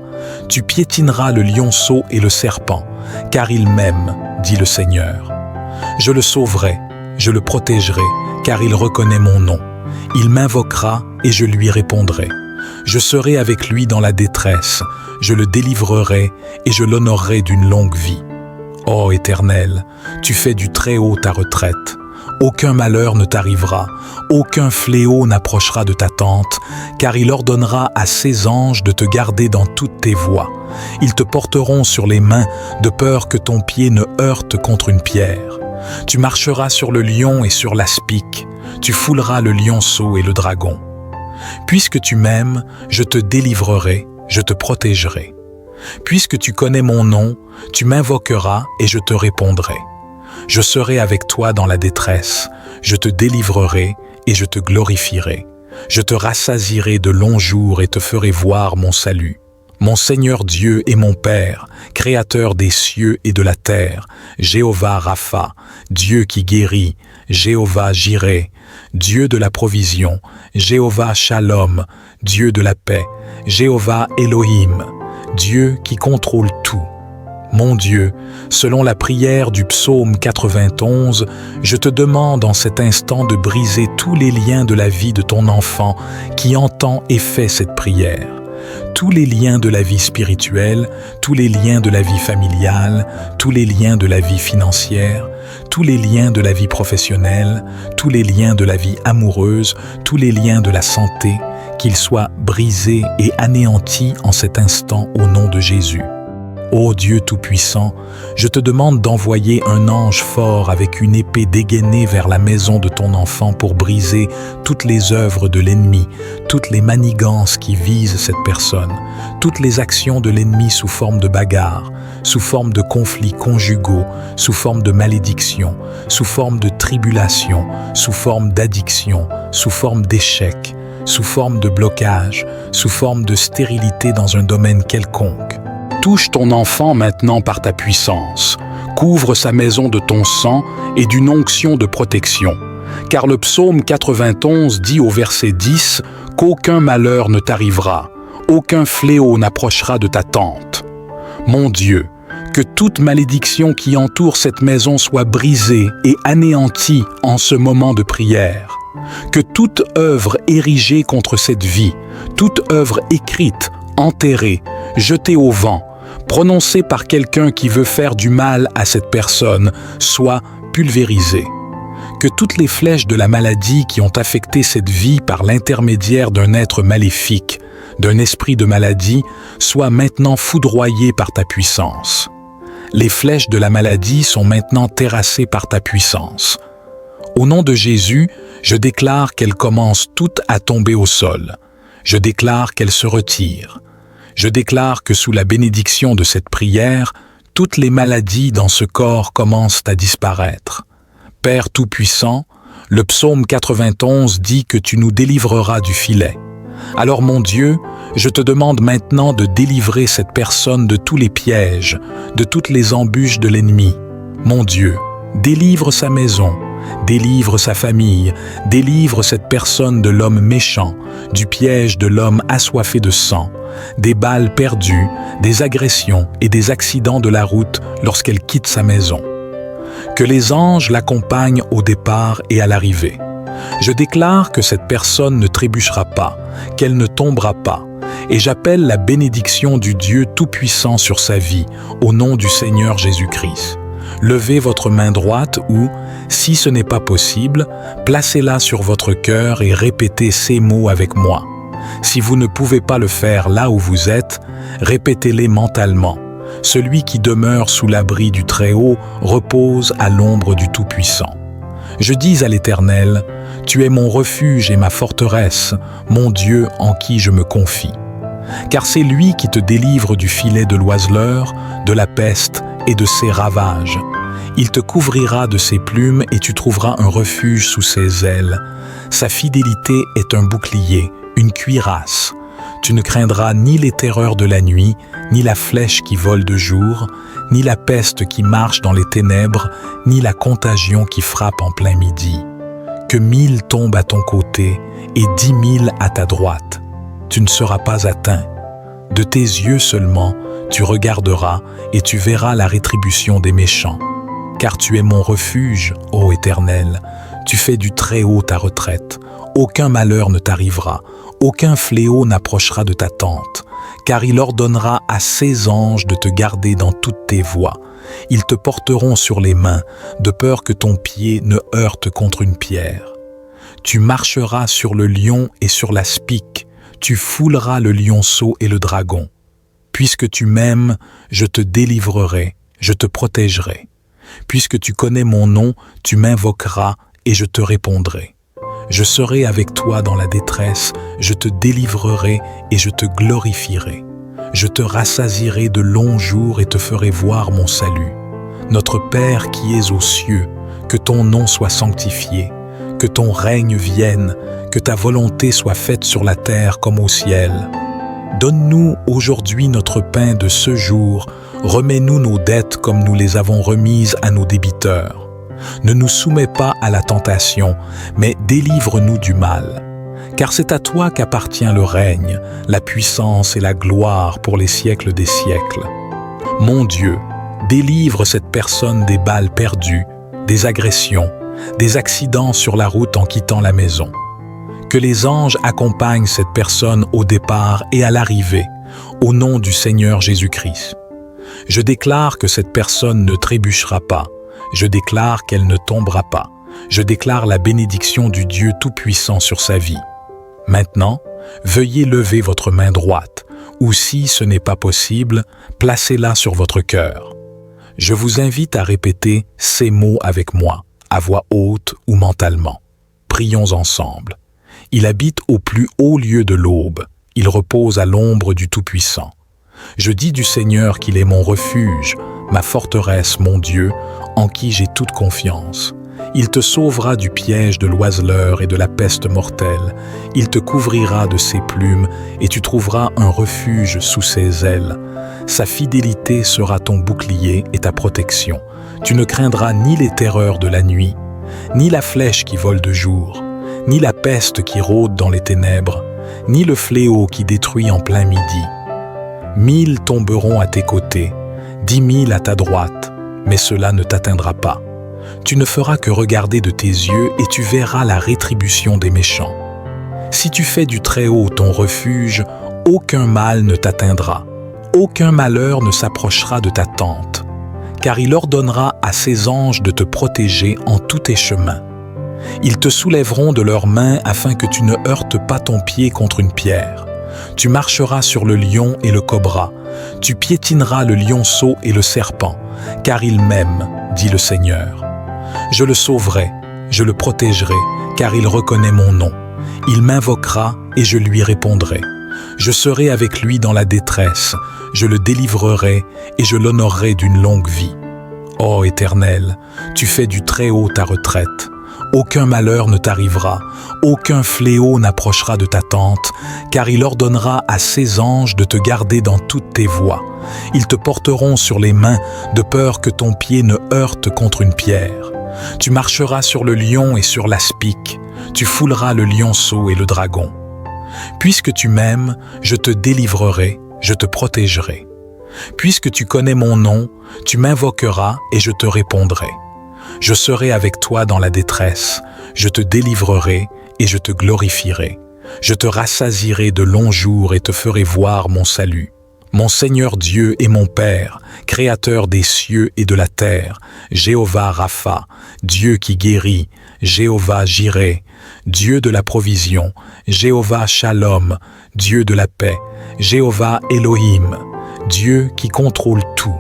tu piétineras le lionceau et le serpent, car il m'aime, dit le Seigneur. Je le sauverai, je le protégerai, car il reconnaît mon nom. Il m'invoquera et je lui répondrai. Je serai avec lui dans la détresse, je le délivrerai et je l'honorerai d'une longue vie. Ô Éternel, tu fais du Très-Haut ta retraite. Aucun malheur ne t'arrivera, aucun fléau n'approchera de ta tente, car il ordonnera à ses anges de te garder dans toutes tes voies. Ils te porteront sur les mains, de peur que ton pied ne heurte contre une pierre. Tu marcheras sur le lion et sur l'aspic, tu fouleras le lionceau et le dragon. Puisque tu m'aimes, je te délivrerai, je te protégerai. Puisque tu connais mon nom, tu m'invoqueras et je te répondrai. Je serai avec toi dans la détresse, je te délivrerai et je te glorifierai. Je te rassasierai de longs jours et te ferai voir mon salut. Mon Seigneur Dieu est mon Père, Créateur des cieux et de la terre, Jéhovah Rapha, Dieu qui guérit, Jéhovah Jireh, Dieu de la provision, Jéhovah Shalom, Dieu de la paix, Jéhovah Elohim, Dieu qui contrôle tout. Mon Dieu, selon la prière du psaume 91, je te demande en cet instant de briser tous les liens de la vie de ton enfant qui entend et fait cette prière. Tous les liens de la vie spirituelle, tous les liens de la vie familiale, tous les liens de la vie financière, tous les liens de la vie professionnelle, tous les liens de la vie amoureuse, tous les liens de la santé, qu'ils soient brisés et anéantis en cet instant au nom de Jésus. Ô Dieu Tout-Puissant, je te demande d'envoyer un ange fort avec une épée dégainée vers la maison de ton enfant pour briser toutes les œuvres de l'ennemi, toutes les manigances qui visent cette personne, toutes les actions de l'ennemi sous forme de bagarre, sous forme de conflits conjugaux, sous forme de malédiction, sous forme de tribulation, sous forme d'addiction, sous forme d'échec, sous forme de blocage, sous forme de stérilité dans un domaine quelconque. Touche ton enfant maintenant par ta puissance. Couvre sa maison de ton sang et d'une onction de protection. Car le psaume 91 dit au verset 10 qu'aucun malheur ne t'arrivera, aucun fléau n'approchera de ta tente. Mon Dieu, que toute malédiction qui entoure cette maison soit brisée et anéantie en ce moment de prière. Que toute œuvre érigée contre cette vie, toute œuvre écrite, enterrée, jetée au vent, prononcée par quelqu'un qui veut faire du mal à cette personne, soit pulvérisée. Que toutes les flèches de la maladie qui ont affecté cette vie par l'intermédiaire d'un être maléfique, d'un esprit de maladie, soient maintenant foudroyées par ta puissance. Les flèches de la maladie sont maintenant terrassées par ta puissance. Au nom de Jésus, je déclare qu'elles commencent toutes à tomber au sol. Je déclare qu'elles se retirent. Je déclare que sous la bénédiction de cette prière, toutes les maladies dans ce corps commencent à disparaître. Père Tout-Puissant, Le psaume 91 dit que tu nous délivreras du filet. Alors mon Dieu, je te demande maintenant de délivrer cette personne de tous les pièges, de toutes les embûches de l'ennemi. Mon Dieu, délivre sa maison, délivre sa famille, délivre cette personne de l'homme méchant, du piège de l'homme assoiffé de sang, des balles perdues, des agressions et des accidents de la route lorsqu'elle quitte sa maison. Que les anges l'accompagnent au départ et à l'arrivée. Je déclare que cette personne ne trébuchera pas, qu'elle ne tombera pas, et j'appelle la bénédiction du Dieu Tout-Puissant sur sa vie, au nom du Seigneur Jésus-Christ. Levez votre main droite ou, si ce n'est pas possible, placez-la sur votre cœur et répétez ces mots avec moi. Si vous ne pouvez pas le faire là où vous êtes, répétez-les mentalement. Celui qui demeure sous l'abri du Très-Haut repose à l'ombre du Tout-Puissant. Je dis à l'Éternel, « Tu es mon refuge et ma forteresse, mon Dieu en qui je me confie. » Car c'est lui qui te délivre du filet de l'oiseleur, de la peste et de ses ravages. Il te couvrira de ses plumes et tu trouveras un refuge sous ses ailes. Sa fidélité est un bouclier, une cuirasse. Tu ne craindras ni les terreurs de la nuit, ni la flèche qui vole de jour, ni la peste qui marche dans les ténèbres, ni la contagion qui frappe en plein midi. Que 1000 tombent à ton côté et 10 000 à ta droite. Tu ne seras pas atteint. De tes yeux seulement, tu regarderas et tu verras la rétribution des méchants. Car tu es mon refuge, ô Éternel. Tu fais du Très-Haut ta retraite. Aucun malheur ne t'arrivera. Aucun fléau n'approchera de ta tente, car il ordonnera à ses anges de te garder dans toutes tes voies. Ils te porteront sur les mains, de peur que ton pied ne heurte contre une pierre. Tu marcheras sur le lion et sur la spique, tu fouleras le lionceau et le dragon. Puisque tu m'aimes, je te délivrerai, je te protégerai. Puisque tu connais mon nom, tu m'invoqueras et je te répondrai. Je serai avec toi dans la détresse, je te délivrerai et je te glorifierai. Je te rassasierai de longs jours et te ferai voir mon salut. Notre Père qui es aux cieux, que ton nom soit sanctifié, que ton règne vienne, que ta volonté soit faite sur la terre comme au ciel. Donne-nous aujourd'hui notre pain de ce jour, remets-nous nos dettes comme nous les avons remises à nos débiteurs. Ne nous soumets pas à la tentation, mais délivre-nous du mal. Car c'est à toi qu'appartient le règne, la puissance et la gloire pour les siècles des siècles. Mon Dieu, délivre cette personne des balles perdues, des agressions, des accidents sur la route en quittant la maison. Que les anges accompagnent cette personne au départ et à l'arrivée, au nom du Seigneur Jésus-Christ. Je déclare que cette personne ne trébuchera pas. Je déclare qu'elle ne tombera pas. Je déclare la bénédiction du Dieu Tout-Puissant sur sa vie. Maintenant, veuillez lever votre main droite, ou si ce n'est pas possible, placez-la sur votre cœur. Je vous invite à répéter ces mots avec moi, à voix haute ou mentalement. Prions ensemble. Il habite au plus haut lieu de l'aube. Il repose à l'ombre du Tout-Puissant. Je dis du Seigneur qu'il est mon refuge, ma forteresse, mon Dieu, en qui j'ai toute confiance. Il te sauvera du piège de l'oiseleur et de la peste mortelle. Il te couvrira de ses plumes et tu trouveras un refuge sous ses ailes. Sa fidélité sera ton bouclier et ta protection. Tu ne craindras ni les terreurs de la nuit, ni la flèche qui vole de jour, ni la peste qui rôde dans les ténèbres, ni le fléau qui détruit en plein midi. 1000 tomberont à tes côtés, 10 000 à ta droite, mais cela ne t'atteindra pas. Tu ne feras que regarder de tes yeux et tu verras la rétribution des méchants. Si tu fais du Très-Haut ton refuge, aucun mal ne t'atteindra, aucun malheur ne s'approchera de ta tente, car il ordonnera à ses anges de te protéger en tous tes chemins. Ils te soulèveront de leurs mains afin que tu ne heurtes pas ton pied contre une pierre. Tu marcheras sur le lion et le cobra, tu piétineras le lionceau et le serpent, car il m'aime, dit le Seigneur. Je le sauverai, je le protégerai, car il reconnaît mon nom. Il m'invoquera et je lui répondrai. Je serai avec lui dans la détresse, je le délivrerai et je l'honorerai d'une longue vie. Ô Éternel, tu fais du Très-Haut ta retraite. aucun malheur ne t'arrivera, aucun fléau n'approchera de ta tente, car il ordonnera à ses anges de te garder dans toutes tes voies. Ils te porteront sur les mains, de peur que ton pied ne heurte contre une pierre. Tu marcheras sur le lion et sur l'aspic, tu fouleras le lionceau et le dragon. Puisque tu m'aimes, je te délivrerai, je te protégerai. Puisque tu connais mon nom, tu m'invoqueras et je te répondrai. Je serai avec toi dans la détresse, je te délivrerai et je te glorifierai. Je te rassasierai de longs jours et te ferai voir mon salut. Mon Seigneur Dieu et mon Père, Créateur des cieux et de la terre, Jéhovah Rapha, Dieu qui guérit, Jéhovah Jireh, Dieu de la provision, Jéhovah Shalom, Dieu de la paix, Jéhovah Elohim, Dieu qui contrôle tout.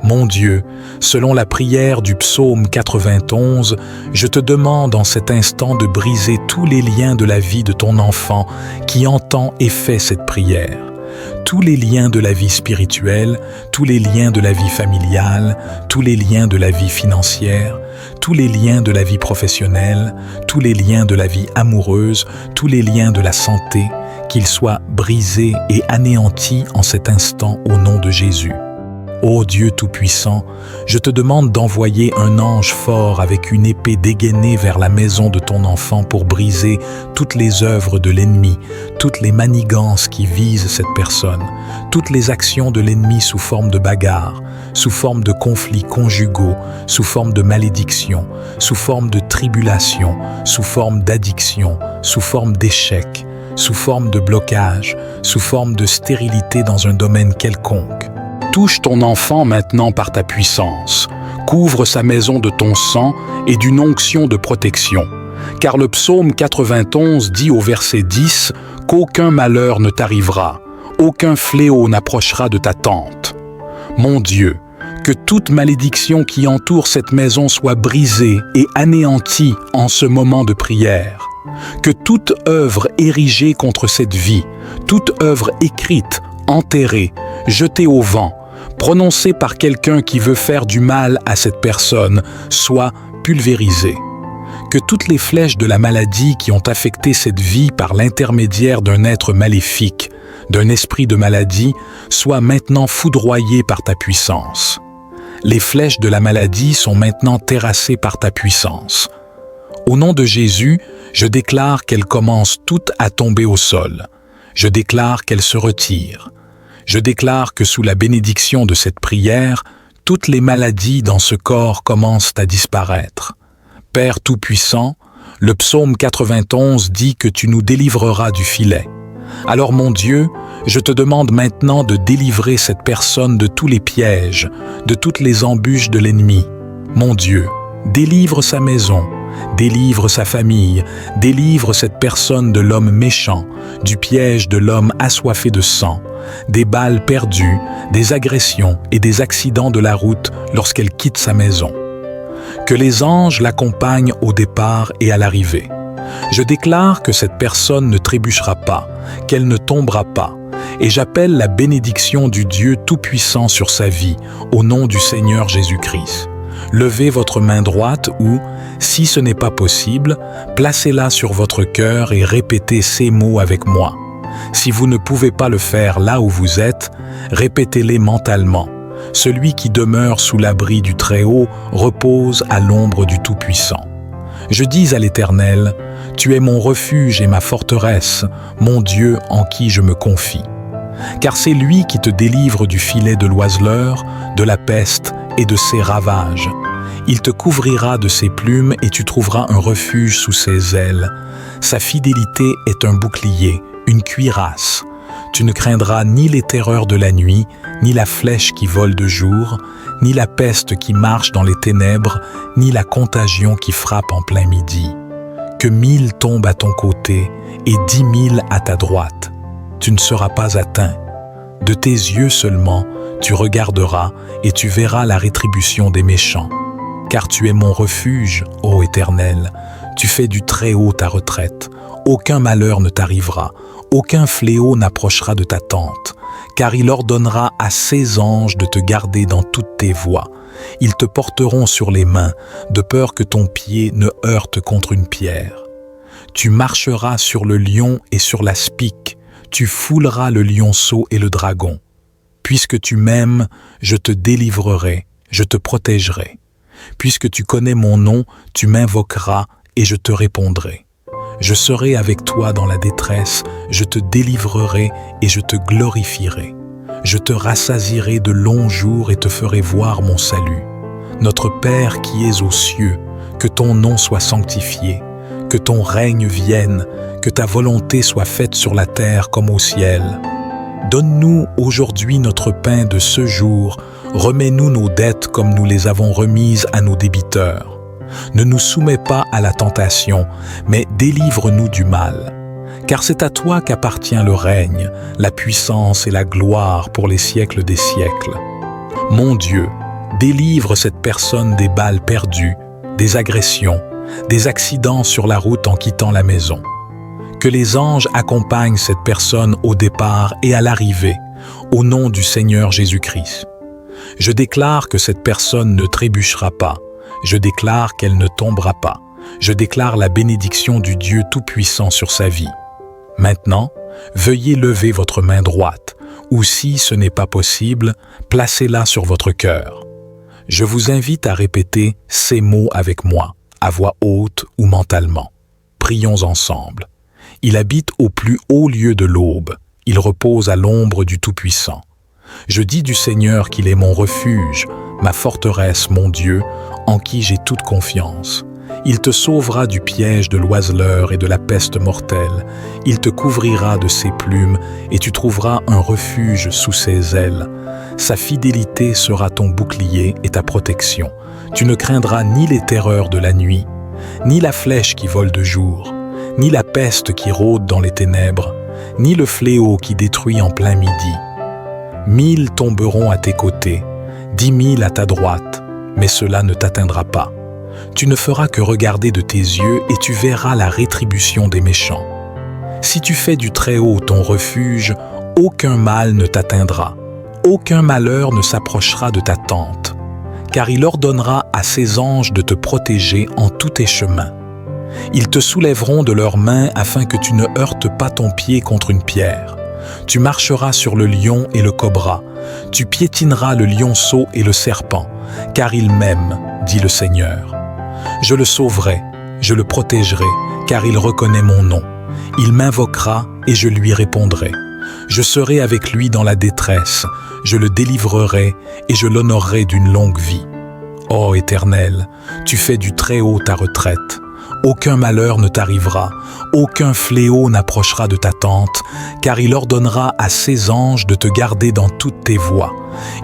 Mon Dieu, selon la prière du psaume 91, je te demande en cet instant de briser tous les liens de la vie de ton enfant qui entend et fait cette prière. Tous les liens de la vie spirituelle, tous les liens de la vie familiale, tous les liens de la vie financière, tous les liens de la vie professionnelle, tous les liens de la vie amoureuse, tous les liens de la santé, qu'ils soient brisés et anéantis en cet instant au nom de Jésus. Ô Dieu Tout-Puissant, je te demande d'envoyer un ange fort avec une épée dégainée vers la maison de ton enfant pour briser toutes les œuvres de l'ennemi, toutes les manigances qui visent cette personne, toutes les actions de l'ennemi sous forme de bagarre, sous forme de conflits conjugaux, sous forme de malédiction, sous forme de tribulation, sous forme d'addiction, sous forme d'échec, sous forme de blocage, sous forme de stérilité dans un domaine quelconque. Touche ton enfant maintenant par ta puissance. Couvre sa maison de ton sang et d'une onction de protection. Car le psaume 91 dit au verset 10 qu'aucun malheur ne t'arrivera, aucun fléau n'approchera de ta tente. Mon Dieu, que toute malédiction qui entoure cette maison soit brisée et anéantie en ce moment de prière. Que toute œuvre érigée contre cette vie, toute œuvre écrite, enterrée, jetée au vent, prononcée par quelqu'un qui veut faire du mal à cette personne, soit pulvérisée. Que toutes les flèches de la maladie qui ont affecté cette vie par l'intermédiaire d'un être maléfique, d'un esprit de maladie, soient maintenant foudroyées par ta puissance. Les flèches de la maladie sont maintenant terrassées par ta puissance. Au nom de Jésus, je déclare qu'elles commencent toutes à tomber au sol. Je déclare qu'elles se retirent. Je déclare que sous la bénédiction de cette prière, toutes les maladies dans ce corps commencent à disparaître. Père Tout-Puissant, le psaume 91 dit que tu nous délivreras du filet. Alors mon Dieu, je te demande maintenant de délivrer cette personne de tous les pièges, de toutes les embûches de l'ennemi. Mon Dieu, délivre sa maison, délivre sa famille, délivre cette personne de l'homme méchant, du piège de l'homme assoiffé de sang, des balles perdues, des agressions et des accidents de la route lorsqu'elle quitte sa maison. Que les anges l'accompagnent au départ et à l'arrivée. Je déclare que cette personne ne trébuchera pas, qu'elle ne tombera pas, et j'appelle la bénédiction du Dieu Tout-Puissant sur sa vie, au nom du Seigneur Jésus-Christ. Levez votre main droite ou, si ce n'est pas possible, placez-la sur votre cœur et répétez ces mots avec moi. Si vous ne pouvez pas le faire là où vous êtes, répétez-les mentalement. Celui qui demeure sous l'abri du Très-Haut repose à l'ombre du Tout-Puissant. Je dis à l'Éternel, « Tu es mon refuge et ma forteresse, mon Dieu en qui je me confie. » Car c'est lui qui te délivre du filet de l'oiseleur, de la peste et de ses ravages. Il te couvrira de ses plumes et tu trouveras un refuge sous ses ailes. Sa fidélité est un bouclier, une cuirasse. Tu ne craindras ni les terreurs de la nuit, ni la flèche qui vole de jour, ni la peste qui marche dans les ténèbres, ni la contagion qui frappe en plein midi. Que 1000 tombent à ton côté et 10 000 à ta droite. Tu ne seras pas atteint. De tes yeux seulement, tu regarderas et tu verras la rétribution des méchants. Car tu es mon refuge, ô Éternel. Tu fais du Très-Haut ta retraite. Aucun malheur ne t'arrivera. Aucun fléau n'approchera de ta tente. car il ordonnera à ses anges de te garder dans toutes tes voies. Ils te porteront sur les mains, de peur que ton pied ne heurte contre une pierre. Tu marcheras sur le lion et sur la spique, tu fouleras le lionceau et le dragon. Puisque tu m'aimes, je te délivrerai, je te protégerai. Puisque tu connais mon nom, tu m'invoqueras et je te répondrai. Je serai avec toi dans la détresse, je te délivrerai et je te glorifierai. Je te rassasierai de longs jours et te ferai voir mon salut. Notre Père qui es aux cieux, que ton nom soit sanctifié, que ton règne vienne, que ta volonté soit faite sur la terre comme au ciel. Donne-nous aujourd'hui notre pain de ce jour, remets-nous nos dettes comme nous les avons remises à nos débiteurs. Ne nous soumets pas à la tentation, mais délivre-nous du mal. Car c'est à toi qu'appartient le règne, la puissance et la gloire pour les siècles des siècles. Mon Dieu, délivre cette personne des balles perdues, des agressions, des accidents sur la route en quittant la maison. Que les anges accompagnent cette personne au départ et à l'arrivée, au nom du Seigneur Jésus-Christ. Je déclare que cette personne ne trébuchera pas. Je déclare qu'elle ne tombera pas. Je déclare la bénédiction du Dieu Tout-Puissant sur sa vie. Maintenant, veuillez lever votre main droite, ou si ce n'est pas possible, placez-la sur votre cœur. Je vous invite à répéter ces mots avec moi, à voix haute ou mentalement. Prions ensemble. Il habite au plus haut lieu de l'aube. Il repose à l'ombre du Tout-Puissant. Je dis du Seigneur qu'il est mon refuge, ma forteresse, mon Dieu, en qui j'ai toute confiance. Il te sauvera du piège de l'oiseleur et de la peste mortelle. Il te couvrira de ses plumes et tu trouveras un refuge sous ses ailes. Sa fidélité sera ton bouclier et ta protection. Tu ne craindras ni les terreurs de la nuit, ni la flèche qui vole de jour, ni la peste qui rôde dans les ténèbres, ni le fléau qui détruit en plein midi. 1000 tomberont à tes côtés, 10 000 à ta droite, mais cela ne t'atteindra pas. Tu ne feras que regarder de tes yeux et tu verras la rétribution des méchants. Si tu fais du Très-Haut ton refuge, aucun mal ne t'atteindra, aucun malheur ne s'approchera de ta tente, car il ordonnera à ses anges de te protéger en tous tes chemins. Ils te soulèveront de leurs mains afin que tu ne heurtes pas ton pied contre une pierre. Tu marcheras sur le lion et le cobra, tu piétineras le lionceau et le serpent, car il m'aime, dit le Seigneur. Je le sauverai, je le protégerai, car il reconnaît mon nom. Il m'invoquera et je lui répondrai. Je serai avec lui dans la détresse, je le délivrerai et je l'honorerai d'une longue vie. Ô Éternel, tu fais du Très-Haut ta retraite. Aucun malheur ne t'arrivera, aucun fléau n'approchera de ta tente, car il ordonnera à ses anges de te garder dans toutes tes voies.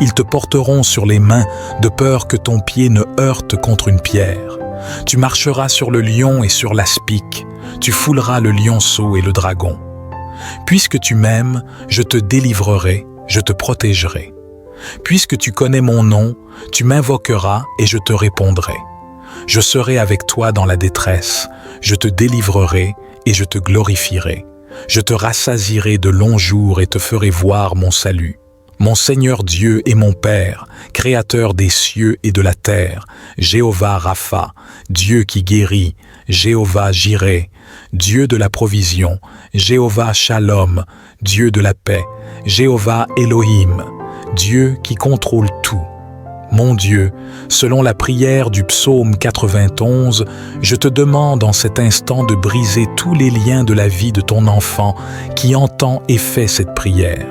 Ils te porteront sur les mains, de peur que ton pied ne heurte contre une pierre. Tu marcheras sur le lion et sur l'aspic, tu fouleras le lionceau et le dragon. Puisque tu m'aimes, je te délivrerai, je te protégerai. Puisque tu connais mon nom, tu m'invoqueras et je te répondrai. Je serai avec toi dans la détresse, je te délivrerai et je te glorifierai. Je te rassasierai de longs jours et te ferai voir mon salut. Mon Seigneur Dieu est mon Père, Créateur des cieux et de la terre, Jéhovah Rapha, Dieu qui guérit, Jéhovah Jireh, Dieu de la provision, Jéhovah Shalom, Dieu de la paix, Jéhovah Elohim, Dieu qui contrôle tout. Mon Dieu, selon la prière du psaume 91, je te demande en cet instant de briser tous les liens de la vie de ton enfant qui entend et fait cette prière.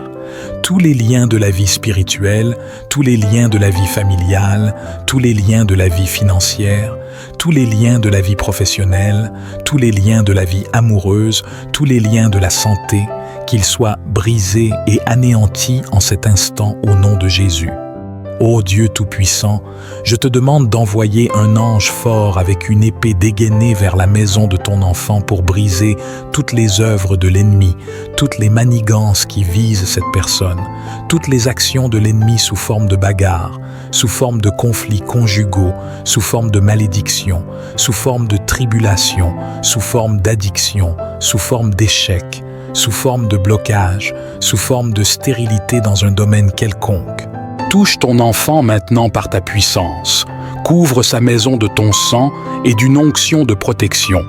Tous les liens de la vie spirituelle, tous les liens de la vie familiale, tous les liens de la vie financière, tous les liens de la vie professionnelle, tous les liens de la vie amoureuse, tous les liens de la santé, qu'ils soient brisés et anéantis en cet instant au nom de Jésus. Ô Dieu Tout-Puissant, je te demande d'envoyer un ange fort avec une épée dégainée vers la maison de ton enfant pour briser toutes les œuvres de l'ennemi, toutes les manigances qui visent cette personne, toutes les actions de l'ennemi sous forme de bagarre, sous forme de conflits conjugaux, sous forme de malédiction, sous forme de tribulation, sous forme d'addiction, sous forme d'échec, sous forme de blocage, sous forme de stérilité dans un domaine quelconque. Touche ton enfant maintenant par ta puissance. Couvre sa maison de ton sang et d'une onction de protection.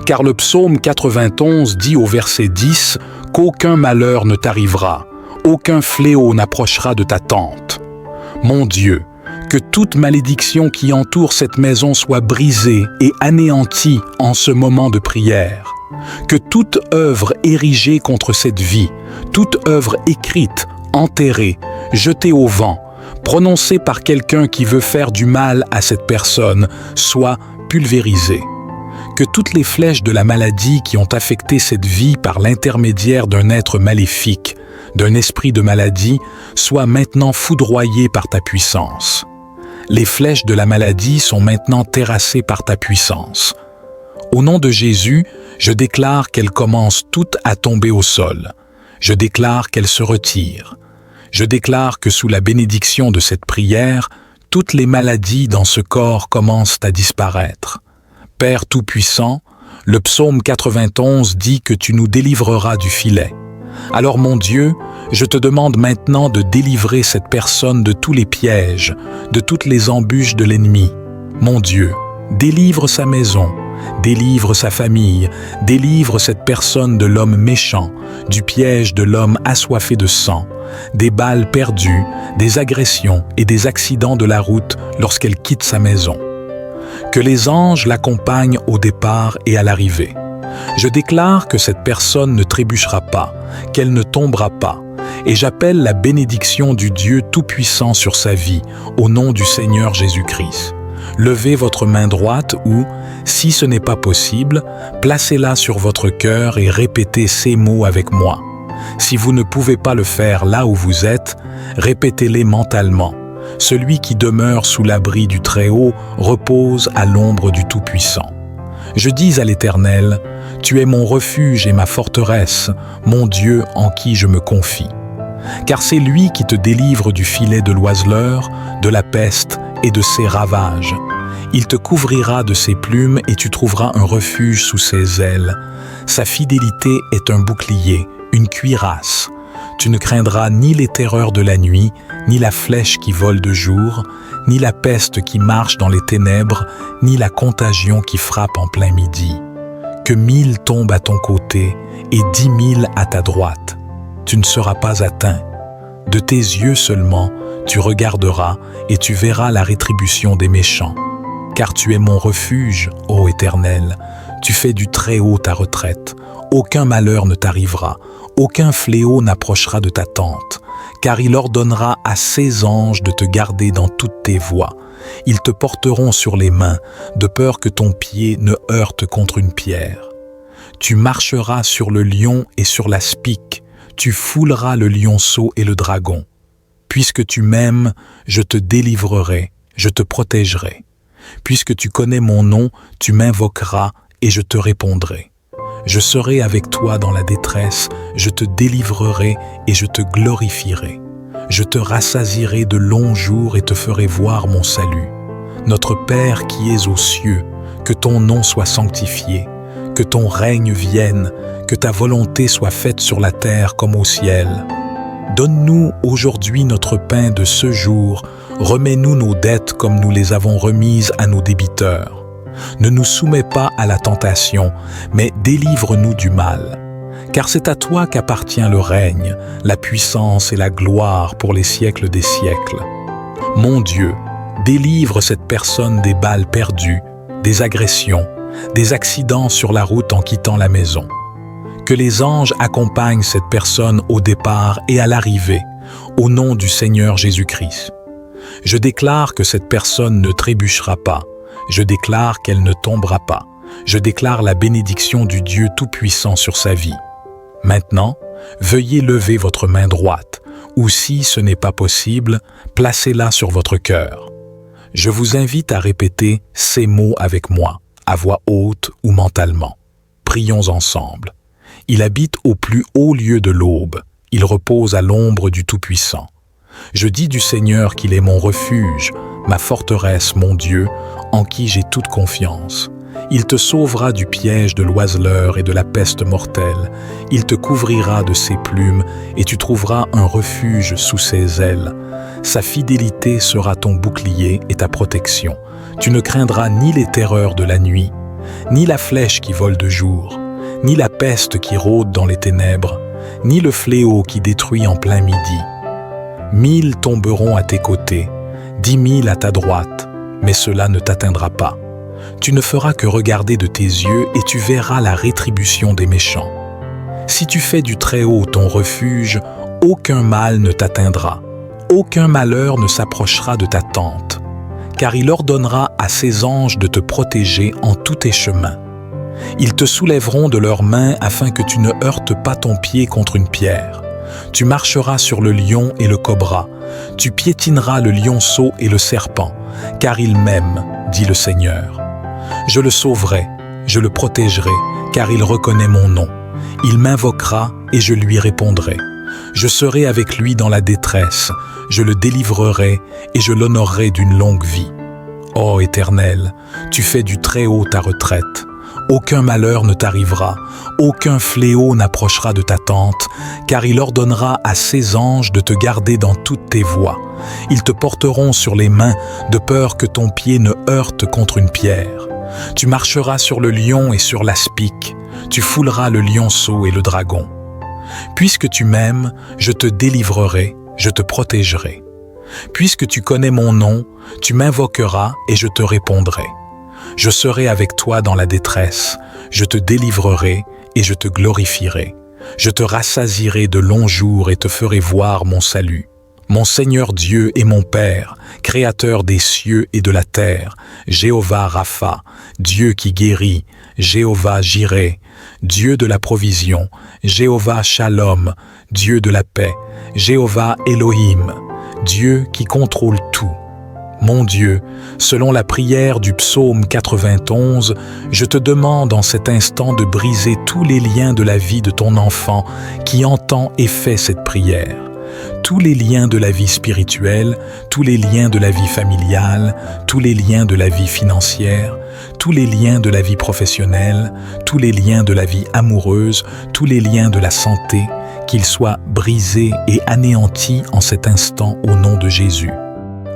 Car le psaume 91 dit au verset 10 qu'aucun malheur ne t'arrivera, aucun fléau n'approchera de ta tente. Mon Dieu, que toute malédiction qui entoure cette maison soit brisée et anéantie en ce moment de prière. Que toute œuvre érigée contre cette vie, toute œuvre écrite, enterrée, jetée au vent, prononcée par quelqu'un qui veut faire du mal à cette personne, soit pulvérisée. Que toutes les flèches de la maladie qui ont affecté cette vie par l'intermédiaire d'un être maléfique, d'un esprit de maladie, soient maintenant foudroyées par ta puissance. Les flèches de la maladie sont maintenant terrassées par ta puissance. Au nom de Jésus, je déclare qu'elles commencent toutes à tomber au sol. Je déclare qu'elles se retirent. Je déclare que sous la bénédiction de cette prière, toutes les maladies dans ce corps commencent à disparaître. Père Tout-Puissant, le psaume 91 dit que tu nous délivreras du filet. Alors mon Dieu, je te demande maintenant de délivrer cette personne de tous les pièges, de toutes les embûches de l'ennemi. Mon Dieu, délivre sa maison, délivre sa famille, délivre cette personne de l'homme méchant, du piège de l'homme assoiffé de sang, des balles perdues, des agressions et des accidents de la route lorsqu'elle quitte sa maison. Que les anges l'accompagnent au départ et à l'arrivée. Je déclare que cette personne ne trébuchera pas, qu'elle ne tombera pas, et j'appelle la bénédiction du Dieu Tout-Puissant sur sa vie, au nom du Seigneur Jésus-Christ. Levez votre main droite ou, si ce n'est pas possible, placez-la sur votre cœur et répétez ces mots avec moi. Si vous ne pouvez pas le faire là où vous êtes, répétez-les mentalement. Celui qui demeure sous l'abri du Très-Haut repose à l'ombre du Tout-Puissant. Je dis à l'Éternel, « Tu es mon refuge et ma forteresse, mon Dieu en qui je me confie. » Car c'est lui qui te délivre du filet de l'oiseleur, de la peste et de ses ravages. Il te couvrira de ses plumes et tu trouveras un refuge sous ses ailes. Sa fidélité est un bouclier, une cuirasse. Tu ne craindras ni les terreurs de la nuit, ni la flèche qui vole de jour, ni la peste qui marche dans les ténèbres, ni la contagion qui frappe en plein midi. Que 1000 tombent à ton côté et 10 000 à ta droite. Tu ne seras pas atteint. De tes yeux seulement, tu regarderas et tu verras la rétribution des méchants. Car tu es mon refuge, ô Éternel, tu fais du Très-Haut ta retraite. Aucun malheur ne t'arrivera, aucun fléau n'approchera de ta tente, car il ordonnera à ses anges de te garder dans toutes tes voies. Ils te porteront sur les mains, de peur que ton pied ne heurte contre une pierre. Tu marcheras sur le lion et sur la spique, tu fouleras le lionceau et le dragon. Puisque tu m'aimes, je te délivrerai, je te protégerai. Puisque tu connais mon nom, tu m'invoqueras et je te répondrai. Je serai avec toi dans la détresse, je te délivrerai et je te glorifierai. Je te rassasierai de longs jours et te ferai voir mon salut. Notre Père qui es aux cieux, que ton nom soit sanctifié, que ton règne vienne, que ta volonté soit faite sur la terre comme au ciel. Donne-nous aujourd'hui notre pain de ce jour, remets-nous nos dettes comme nous les avons remises à nos débiteurs. Ne nous soumets pas à la tentation, mais délivre-nous du mal. Car c'est à toi qu'appartient le règne, la puissance et la gloire pour les siècles des siècles. Mon Dieu, délivre cette personne des balles perdues, des agressions, des accidents sur la route en quittant la maison. Que les anges accompagnent cette personne au départ et à l'arrivée, au nom du Seigneur Jésus-Christ. Je déclare que cette personne ne trébuchera pas. Je déclare qu'elle ne tombera pas. Je déclare la bénédiction du Dieu Tout-Puissant sur sa vie. Maintenant, veuillez lever votre main droite, ou si ce n'est pas possible, placez-la sur votre cœur. Je vous invite à répéter ces mots avec moi, à voix haute ou mentalement. Prions ensemble. Il habite au plus haut lieu de l'aube. Il repose à l'ombre du Tout-Puissant. Je dis du Seigneur qu'il est mon refuge, ma forteresse, mon Dieu, en qui j'ai toute confiance. Il te sauvera du piège de l'oiseleur et de la peste mortelle. Il te couvrira de ses plumes et tu trouveras un refuge sous ses ailes. Sa fidélité sera ton bouclier et ta protection. Tu ne craindras ni les terreurs de la nuit, ni la flèche qui vole de jour, ni la peste qui rôde dans les ténèbres, ni le fléau qui détruit en plein midi. 1000 tomberont à tes côtés, 10 000 à ta droite, mais cela ne t'atteindra pas. Tu ne feras que regarder de tes yeux et tu verras la rétribution des méchants. Si tu fais du Très-Haut ton refuge, aucun mal ne t'atteindra, aucun malheur ne s'approchera de ta tente, car il ordonnera à ses anges de te protéger en tous tes chemins. Ils te soulèveront de leurs mains afin que tu ne heurtes pas ton pied contre une pierre. Tu marcheras sur le lion et le cobra, tu piétineras le lionceau et le serpent, car il m'aime, dit le Seigneur. Je le sauverai, je le protégerai, car il reconnaît mon nom. Il m'invoquera et je lui répondrai. Je serai avec lui dans la détresse, je le délivrerai et je l'honorerai d'une longue vie. Ô Éternel, tu fais du Très-Haut ta retraite. Aucun malheur ne t'arrivera, aucun fléau n'approchera de ta tente, car il ordonnera à ses anges de te garder dans toutes tes voies. Ils te porteront sur les mains, de peur que ton pied ne heurte contre une pierre. Tu marcheras sur le lion et sur l'aspic, tu fouleras le lionceau et le dragon. Puisque tu m'aimes, je te délivrerai, je te protégerai. Puisque tu connais mon nom, tu m'invoqueras et je te répondrai. Je serai avec toi dans la détresse, je te délivrerai et je te glorifierai. Je te rassasierai de longs jours et te ferai voir mon salut. Mon Seigneur Dieu est mon Père, Créateur des cieux et de la terre, Jéhovah Rapha, Dieu qui guérit, Jéhovah Jireh, Dieu de la provision, Jéhovah Shalom, Dieu de la paix, Jéhovah Elohim, Dieu qui contrôle tout. Mon Dieu, selon la prière du psaume 91, je te demande en cet instant de briser tous les liens de la vie de ton enfant qui entend et fait cette prière. Tous les liens de la vie spirituelle, tous les liens de la vie familiale, tous les liens de la vie financière, tous les liens de la vie professionnelle, tous les liens de la vie amoureuse, tous les liens de la santé, qu'ils soient brisés et anéantis en cet instant au nom de Jésus.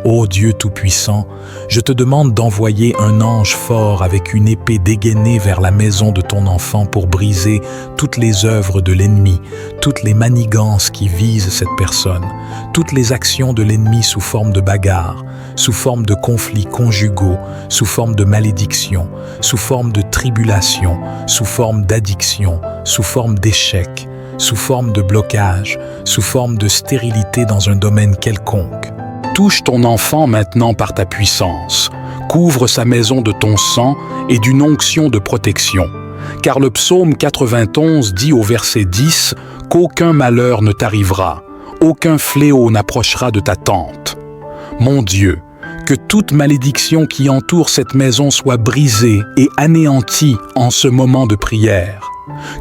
Ô Dieu Tout-Puissant, je te demande d'envoyer un ange fort avec une épée dégainée vers la maison de ton enfant pour briser toutes les œuvres de l'ennemi, toutes les manigances qui visent cette personne, toutes les actions de l'ennemi sous forme de bagarre, sous forme de conflits conjugaux, sous forme de malédiction, sous forme de tribulation, sous forme d'addiction, sous forme d'échec, sous forme de blocage, sous forme de stérilité dans un domaine quelconque. Touche ton enfant maintenant par ta puissance. Couvre sa maison de ton sang et d'une onction de protection. Car le psaume 91 dit au verset 10 qu'aucun malheur ne t'arrivera, aucun fléau n'approchera de ta tente. Mon Dieu, que toute malédiction qui entoure cette maison soit brisée et anéantie en ce moment de prière.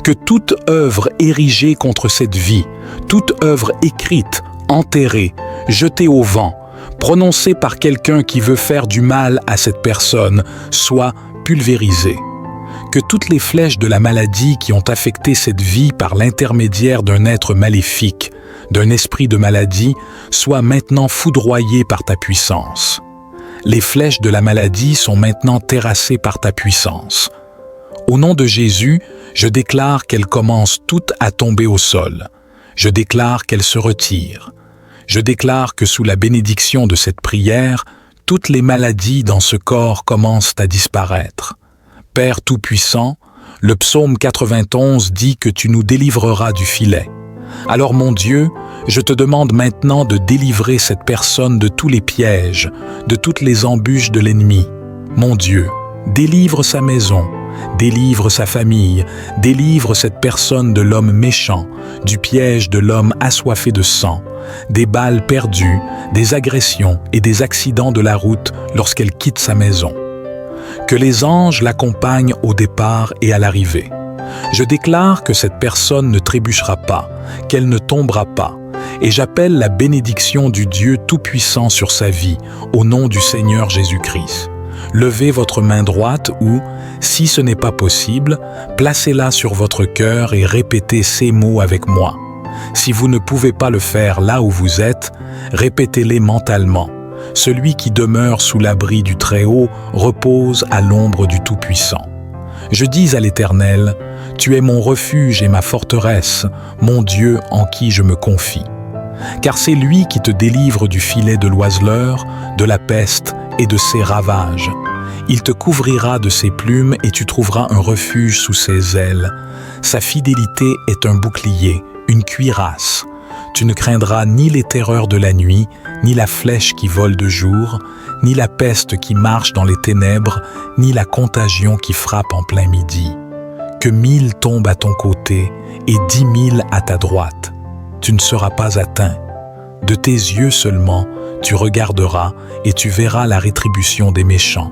Que toute œuvre érigée contre cette vie, toute œuvre écrite, enterrée, jetée au vent, prononcée par quelqu'un qui veut faire du mal à cette personne, soit pulvérisée. Que toutes les flèches de la maladie qui ont affecté cette vie par l'intermédiaire d'un être maléfique, d'un esprit de maladie, soient maintenant foudroyées par ta puissance. Les flèches de la maladie sont maintenant terrassées par ta puissance. Au nom de Jésus, je déclare qu'elles commencent toutes à tomber au sol. Je déclare qu'elles se retirent. Je déclare que sous la bénédiction de cette prière, toutes les maladies dans ce corps commencent à disparaître. Père Tout-Puissant, le psaume 91 dit que tu nous délivreras du filet. Alors mon Dieu, je te demande maintenant de délivrer cette personne de tous les pièges, de toutes les embûches de l'ennemi. Mon Dieu, délivre sa maison, délivre sa famille, délivre cette personne de l'homme méchant, du piège de l'homme assoiffé de sang, des balles perdues, des agressions et des accidents de la route lorsqu'elle quitte sa maison. Que les anges l'accompagnent au départ et à l'arrivée. Je déclare que cette personne ne trébuchera pas, qu'elle ne tombera pas, et j'appelle la bénédiction du Dieu Tout-Puissant sur sa vie, au nom du Seigneur Jésus-Christ. Levez votre main droite ou, si ce n'est pas possible, placez-la sur votre cœur et répétez ces mots avec moi. Si vous ne pouvez pas le faire là où vous êtes, répétez-les mentalement. Celui qui demeure sous l'abri du Très-Haut repose à l'ombre du Tout-Puissant. Je dis à l'Éternel, tu es mon refuge et ma forteresse, mon Dieu en qui je me confie. Car c'est lui qui te délivre du filet de l'oiseleur, de la peste et de ses ravages. Il te couvrira de ses plumes et tu trouveras un refuge sous ses ailes. Sa fidélité est un bouclier, une cuirasse. Tu ne craindras ni les terreurs de la nuit, ni la flèche qui vole de jour, ni la peste qui marche dans les ténèbres, ni la contagion qui frappe en plein midi. Que 1000 tombent à ton côté et 10 000 à ta droite. Tu ne seras pas atteint. De tes yeux seulement, tu regarderas et tu verras la rétribution des méchants.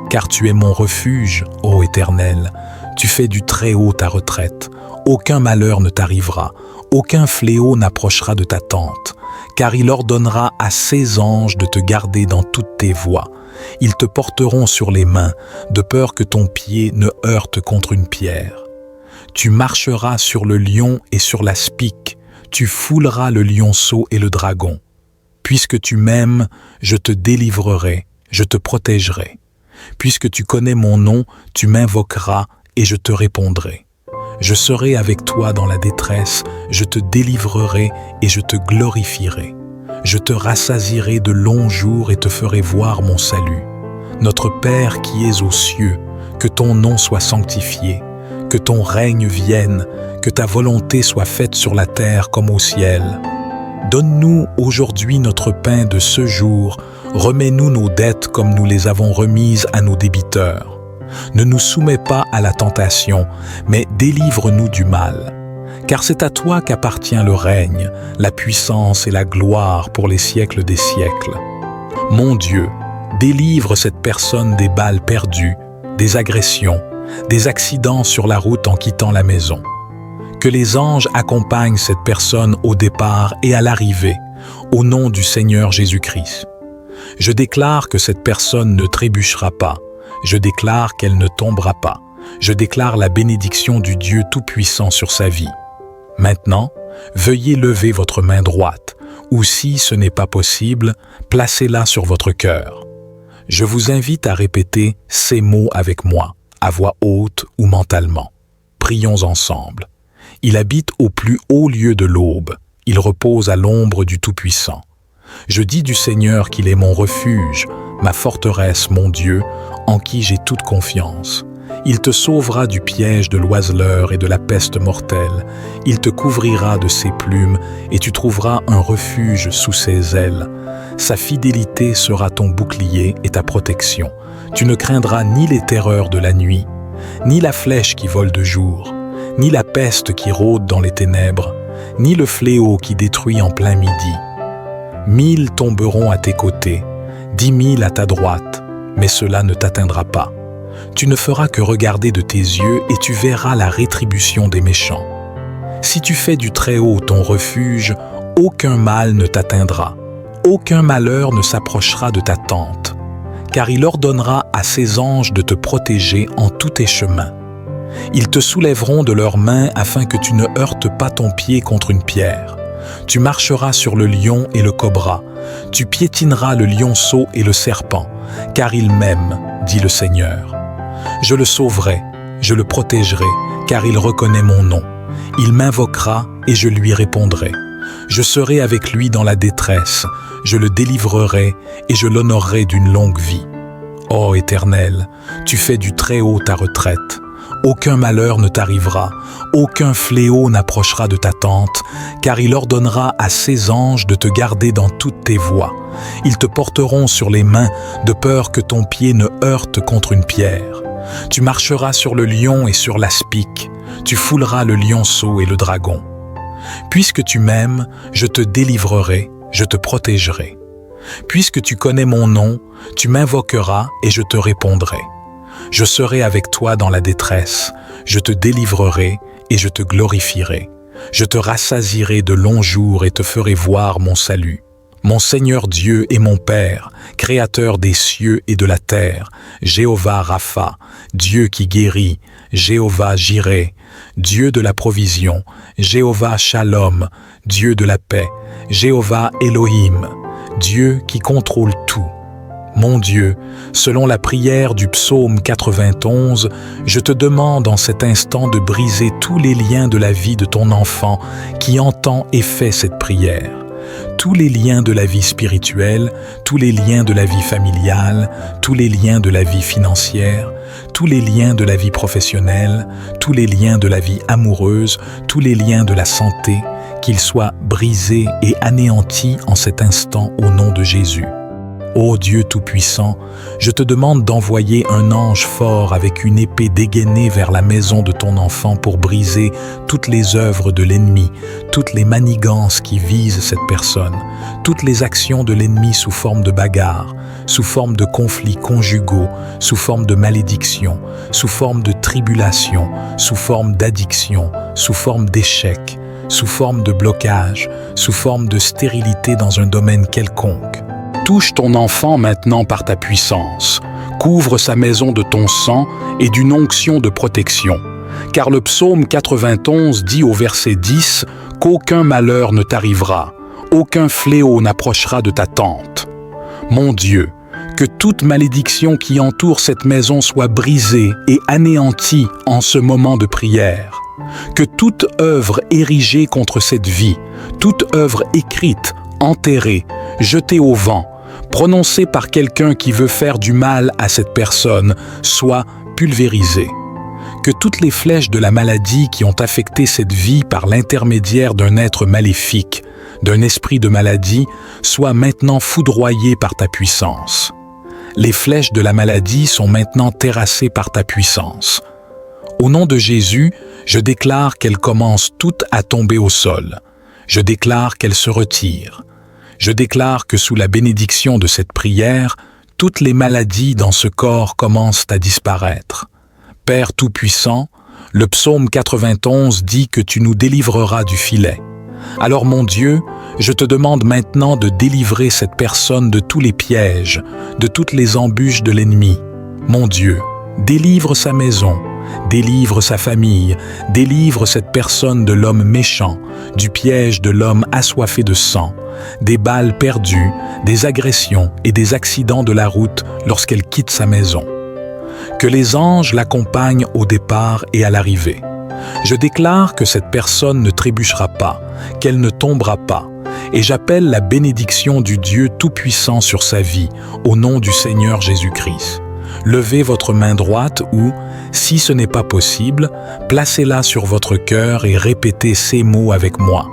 Car tu es mon refuge, ô Éternel. Tu fais du Très-Haut ta retraite. Aucun malheur ne t'arrivera, aucun fléau n'approchera de ta tente, car il ordonnera à ses anges de te garder dans toutes tes voies. Ils te porteront sur les mains, de peur que ton pied ne heurte contre une pierre. Tu marcheras sur le lion et sur la spique, tu fouleras le lionceau et le dragon. Puisque tu m'aimes, je te délivrerai, je te protégerai. Puisque tu connais mon nom, tu m'invoqueras et je te répondrai. Je serai avec toi dans la détresse, je te délivrerai et je te glorifierai. Je te rassasierai de longs jours et te ferai voir mon salut. Notre Père qui es aux cieux, que ton nom soit sanctifié, que ton règne vienne, que ta volonté soit faite sur la terre comme au ciel. Donne-nous aujourd'hui notre pain de ce jour, remets-nous nos dettes comme nous les avons remises à nos débiteurs. Ne nous soumets pas à la tentation, mais délivre-nous du mal. Car c'est à toi qu'appartient le règne, la puissance et la gloire pour les siècles des siècles. Mon Dieu, délivre cette personne des balles perdues, des agressions, des accidents sur la route en quittant la maison. Que les anges accompagnent cette personne au départ et à l'arrivée, au nom du Seigneur Jésus-Christ. Je déclare que cette personne ne trébuchera pas. Je déclare qu'elle ne tombera pas. Je déclare la bénédiction du Dieu Tout-Puissant sur sa vie. Maintenant, veuillez lever votre main droite, ou si ce n'est pas possible, placez-la sur votre cœur. Je vous invite à répéter ces mots avec moi, à voix haute ou mentalement. Prions ensemble. Il habite au plus haut lieu de l'aube. Il repose à l'ombre du Tout-Puissant. Je dis du Seigneur qu'il est mon refuge, ma forteresse, mon Dieu, en qui j'ai toute confiance. Il te sauvera du piège de l'oiseleur et de la peste mortelle. Il te couvrira de ses plumes et tu trouveras un refuge sous ses ailes. Sa fidélité sera ton bouclier et ta protection. Tu ne craindras ni les terreurs de la nuit, ni la flèche qui vole de jour, ni la peste qui rôde dans les ténèbres, ni le fléau qui détruit en plein midi. 1000 tomberont à tes côtés, 10 000 à ta droite, mais cela ne t'atteindra pas. Tu ne feras que regarder de tes yeux et tu verras la rétribution des méchants. Si tu fais du Très-Haut ton refuge, aucun mal ne t'atteindra, aucun malheur ne s'approchera de ta tente, car il ordonnera à ses anges de te protéger en tous tes chemins. Ils te soulèveront de leurs mains afin que tu ne heurtes pas ton pied contre une pierre. Tu marcheras sur le lion et le cobra, tu piétineras le lionceau et le serpent, car il m'aime, dit le Seigneur. Je le sauverai, je le protégerai, car il reconnaît mon nom. Il m'invoquera et je lui répondrai. Je serai avec lui dans la détresse, je le délivrerai et je l'honorerai d'une longue vie. Ô Éternel, tu fais du Très-Haut ta retraite. Aucun malheur ne t'arrivera, aucun fléau n'approchera de ta tente, car il ordonnera à ses anges de te garder dans toutes tes voies. Ils te porteront sur les mains, de peur que ton pied ne heurte contre une pierre. Tu marcheras sur le lion et sur l'aspic, tu fouleras le lionceau et le dragon. Puisque tu m'aimes, je te délivrerai, je te protégerai. Puisque tu connais mon nom, tu m'invoqueras et je te répondrai. Je serai avec toi dans la détresse, je te délivrerai et je te glorifierai. Je te rassasierai de longs jours et te ferai voir mon salut. mon Seigneur Dieu et mon Père, Créateur des cieux et de la terre, Jéhovah Rapha, Dieu qui guérit, Jéhovah Jireh, Dieu de la provision, Jéhovah Shalom, Dieu de la paix, Jéhovah Elohim, Dieu qui contrôle tout. Mon Dieu, selon la prière du psaume 91, je te demande en cet instant de briser tous les liens de la vie de ton enfant qui entend et fait cette prière. Tous les liens de la vie spirituelle, tous les liens de la vie familiale, tous les liens de la vie financière, tous les liens de la vie professionnelle, tous les liens de la vie amoureuse, tous les liens de la santé, qu'ils soient brisés et anéantis en cet instant au nom de Jésus. Ô Dieu Tout-Puissant, je te demande d'envoyer un ange fort avec une épée dégainée vers la maison de ton enfant pour briser toutes les œuvres de l'ennemi, toutes les manigances qui visent cette personne, toutes les actions de l'ennemi sous forme de bagarre, sous forme de conflits conjugaux, sous forme de malédiction, sous forme de tribulation, sous forme d'addiction, sous forme d'échec, sous forme de blocage, sous forme de stérilité dans un domaine quelconque. Touche ton enfant maintenant par ta puissance. Couvre sa maison de ton sang et d'une onction de protection. Car le psaume 91 dit au verset 10 qu'aucun malheur ne t'arrivera, aucun fléau n'approchera de ta tente. Mon Dieu, que toute malédiction qui entoure cette maison soit brisée et anéantie en ce moment de prière. Que toute œuvre érigée contre cette vie, toute œuvre écrite, enterrée, jetée au vent, prononcée par quelqu'un qui veut faire du mal à cette personne, soit pulvérisée. Que toutes les flèches de la maladie qui ont affecté cette vie par l'intermédiaire d'un être maléfique, d'un esprit de maladie, soient maintenant foudroyées par ta puissance. Les flèches de la maladie sont maintenant terrassées par ta puissance. Au nom de Jésus, je déclare qu'elles commencent toutes à tomber au sol. Je déclare qu'elles se retirent. Je déclare que sous la bénédiction de cette prière, toutes les maladies dans ce corps commencent à disparaître. Père Tout-Puissant, le psaume 91 dit que tu nous délivreras du filet. Alors mon Dieu, je te demande maintenant de délivrer cette personne de tous les pièges, de toutes les embûches de l'ennemi. Mon Dieu, délivre sa maison, délivre sa famille, délivre cette personne de l'homme méchant, du piège de l'homme assoiffé de sang, des balles perdues, des agressions et des accidents de la route lorsqu'elle quitte sa maison. Que les anges l'accompagnent au départ et à l'arrivée. Je déclare que cette personne ne trébuchera pas, qu'elle ne tombera pas, et j'appelle la bénédiction du Dieu Tout-Puissant sur sa vie, au nom du Seigneur Jésus-Christ. Levez votre main droite ou, si ce n'est pas possible, placez-la sur votre cœur et répétez ces mots avec moi.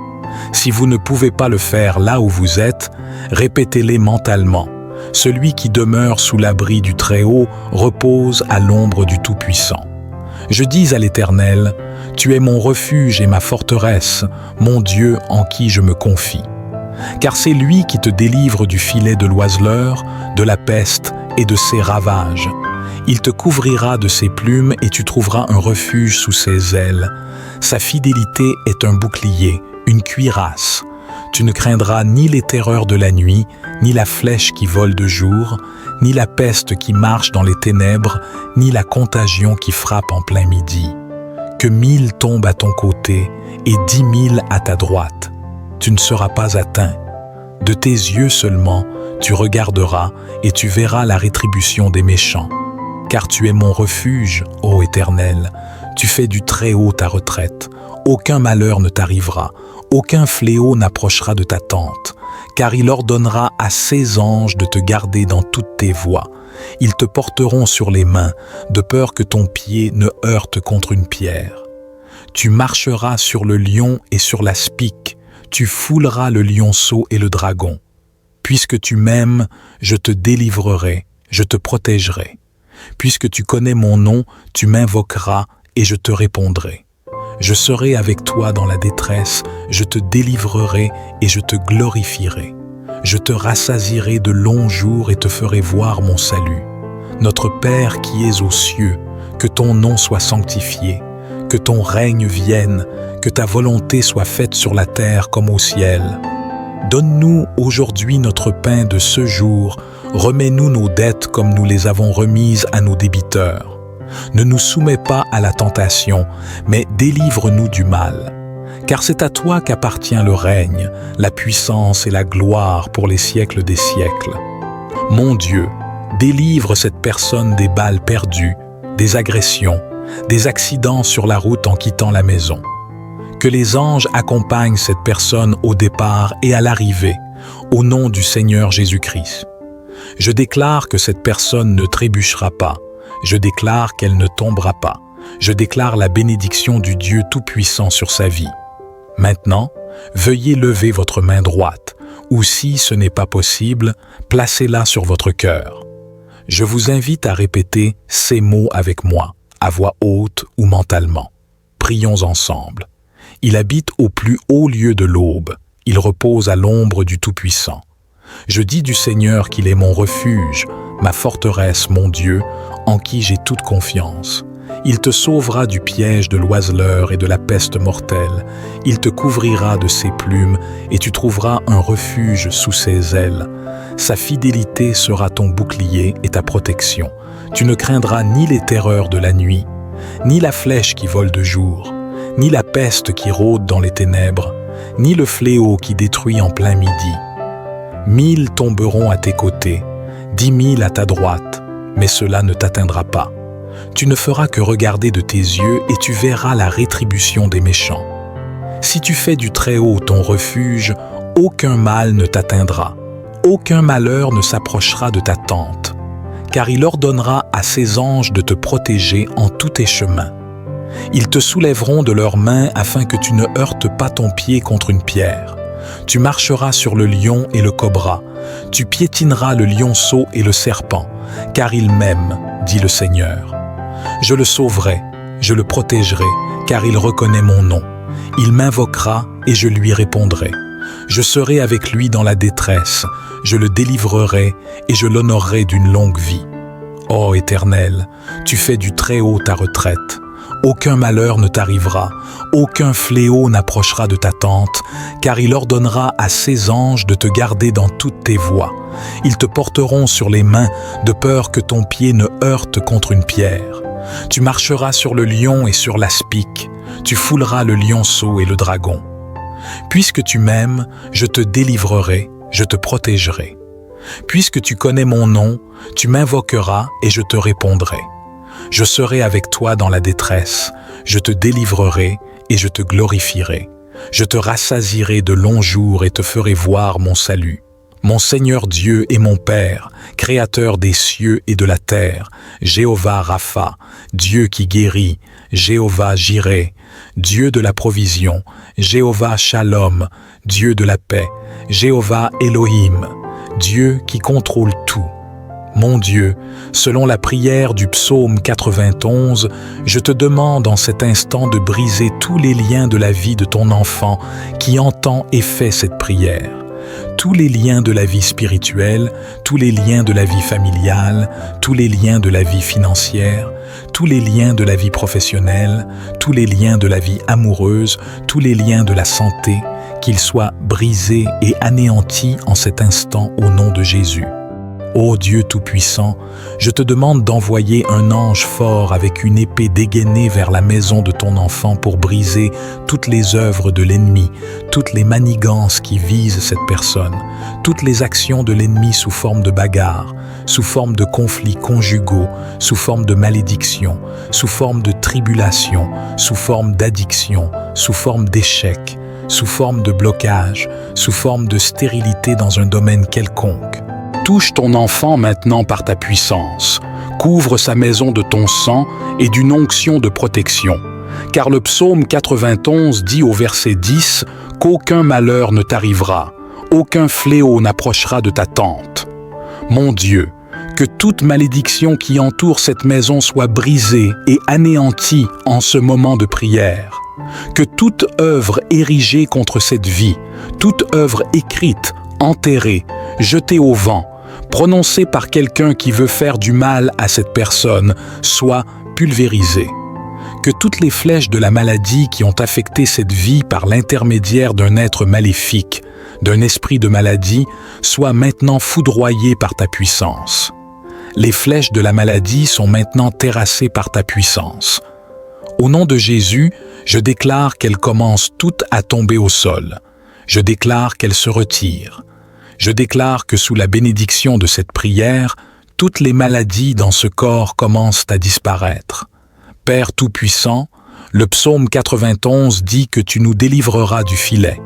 Si vous ne pouvez pas le faire là où vous êtes, répétez-les mentalement. Celui qui demeure sous l'abri du Très-Haut repose à l'ombre du Tout-Puissant. Je dis à l'Éternel, « Tu es mon refuge et ma forteresse, mon Dieu en qui je me confie. » Car c'est lui qui te délivre du filet de l'oiseleur, de la peste et de ses ravages. Il te couvrira de ses plumes et tu trouveras un refuge sous ses ailes. Sa fidélité est un bouclier, une cuirasse. Tu ne craindras ni les terreurs de la nuit, ni la flèche qui vole de jour, ni la peste qui marche dans les ténèbres, ni la contagion qui frappe en plein midi. Que 1000 tombent à ton côté et 10 000 à ta droite. Tu ne seras pas atteint. De tes yeux seulement, tu regarderas et tu verras la rétribution des méchants. Car tu es mon refuge, ô Éternel. Tu fais du Très-Haut ta retraite. Aucun malheur ne t'arrivera. Aucun fléau n'approchera de ta tente, car il ordonnera à ses anges de te garder dans toutes tes voies. Ils te porteront sur les mains, de peur que ton pied ne heurte contre une pierre. Tu marcheras sur le lion et sur la spique, tu fouleras le lionceau et le dragon. Puisque tu m'aimes, je te délivrerai, je te protégerai. Puisque tu connais mon nom, tu m'invoqueras et je te répondrai. Je serai avec toi dans la détresse, je te délivrerai et je te glorifierai. Je te rassasierai de longs jours et te ferai voir mon salut. Notre Père qui es aux cieux, que ton nom soit sanctifié, que ton règne vienne, que ta volonté soit faite sur la terre comme au ciel. Donne-nous aujourd'hui notre pain de ce jour, remets-nous nos dettes comme nous les avons remises à nos débiteurs. Ne nous soumets pas à la tentation, mais délivre-nous du mal. Car c'est à toi qu'appartient le règne, la puissance et la gloire pour les siècles des siècles. Mon Dieu, délivre cette personne des balles perdues, des agressions, des accidents sur la route en quittant la maison. Que les anges accompagnent cette personne au départ et à l'arrivée, au nom du Seigneur Jésus-Christ. Je déclare que cette personne ne trébuchera pas. Je déclare qu'elle ne tombera pas. Je déclare la bénédiction du Dieu Tout-Puissant sur sa vie. Maintenant, veuillez lever votre main droite, ou si ce n'est pas possible, placez-la sur votre cœur. Je vous invite à répéter ces mots avec moi, à voix haute ou mentalement. Prions ensemble. Il habite au plus haut lieu de l'aube. Il repose à l'ombre du Tout-Puissant. Je dis du Seigneur qu'il est mon refuge, ma forteresse, mon Dieu, en qui j'ai toute confiance. Il te sauvera du piège de l'oiseleur et de la peste mortelle. Il te couvrira de ses plumes et tu trouveras un refuge sous ses ailes. Sa fidélité sera ton bouclier et ta protection. Tu ne craindras ni les terreurs de la nuit, ni la flèche qui vole de jour, ni la peste qui rôde dans les ténèbres, ni le fléau qui détruit en plein midi. 1000 tomberont à tes côtés, 10 000 à ta droite, mais cela ne t'atteindra pas. Tu ne feras que regarder de tes yeux et tu verras la rétribution des méchants. Si tu fais du Très-Haut ton refuge, aucun mal ne t'atteindra, aucun malheur ne s'approchera de ta tente, car il ordonnera à ses anges de te protéger en tous tes chemins. Ils te soulèveront de leurs mains afin que tu ne heurtes pas ton pied contre une pierre. Tu marcheras sur le lion et le cobra, tu piétineras le lionceau et le serpent, car il m'aime, dit le Seigneur. Je le sauverai, je le protégerai, car il reconnaît mon nom. Il m'invoquera et je lui répondrai. Je serai avec lui dans la détresse, je le délivrerai et je l'honorerai d'une longue vie. Ô Éternel, tu fais du Très-Haut ta retraite. Aucun malheur ne t'arrivera, aucun fléau n'approchera de ta tente, car il ordonnera à ses anges de te garder dans toutes tes voies. Ils te porteront sur les mains, de peur que ton pied ne heurte contre une pierre. Tu marcheras sur le lion et sur l'aspic, tu fouleras le lionceau et le dragon. Puisque tu m'aimes, je te délivrerai, je te protégerai. Puisque tu connais mon nom, tu m'invoqueras et je te répondrai. Je serai avec toi dans la détresse, je te délivrerai et je te glorifierai. Je te rassasierai de longs jours et te ferai voir mon salut. Mon Seigneur Dieu est mon Père, Créateur des cieux et de la terre, Jéhovah Rapha, Dieu qui guérit, Jéhovah Jireh, Dieu de la provision, Jéhovah Shalom, Dieu de la paix, Jéhovah Elohim, Dieu qui contrôle tout. Mon Dieu, selon la prière du psaume 91, je te demande en cet instant de briser tous les liens de la vie de ton enfant qui entend et fait cette prière. Tous les liens de la vie spirituelle, tous les liens de la vie familiale, tous les liens de la vie financière, tous les liens de la vie professionnelle, tous les liens de la vie amoureuse, tous les liens de la santé, qu'ils soient brisés et anéantis en cet instant au nom de Jésus. Ô Dieu Tout-Puissant, je te demande d'envoyer un ange fort avec une épée dégainée vers la maison de ton enfant pour briser toutes les œuvres de l'ennemi, toutes les manigances qui visent cette personne, toutes les actions de l'ennemi sous forme de bagarre, sous forme de conflits conjugaux, sous forme de malédiction, sous forme de tribulation, sous forme d'addiction, sous forme d'échec, sous forme de blocage, sous forme de stérilité dans un domaine quelconque. Touche ton enfant maintenant par ta puissance. Couvre sa maison de ton sang et d'une onction de protection. Car le psaume 91 dit au verset 10 qu'aucun malheur ne t'arrivera, aucun fléau n'approchera de ta tente. Mon Dieu, que toute malédiction qui entoure cette maison soit brisée et anéantie en ce moment de prière. Que toute œuvre érigée contre cette vie, toute œuvre écrite, enterrée, jetée au vent, prononcée par quelqu'un qui veut faire du mal à cette personne, soit pulvérisée. Que toutes les flèches de la maladie qui ont affecté cette vie par l'intermédiaire d'un être maléfique, d'un esprit de maladie, soient maintenant foudroyés par ta puissance. Les flèches de la maladie sont maintenant terrassées par ta puissance. Au nom de Jésus, je déclare qu'elles commencent toutes à tomber au sol. Je déclare qu'elles se retirent. Je déclare que sous la bénédiction de cette prière, toutes les maladies dans ce corps commencent à disparaître. Père Tout-Puissant, le psaume 91 dit que tu nous délivreras du filet.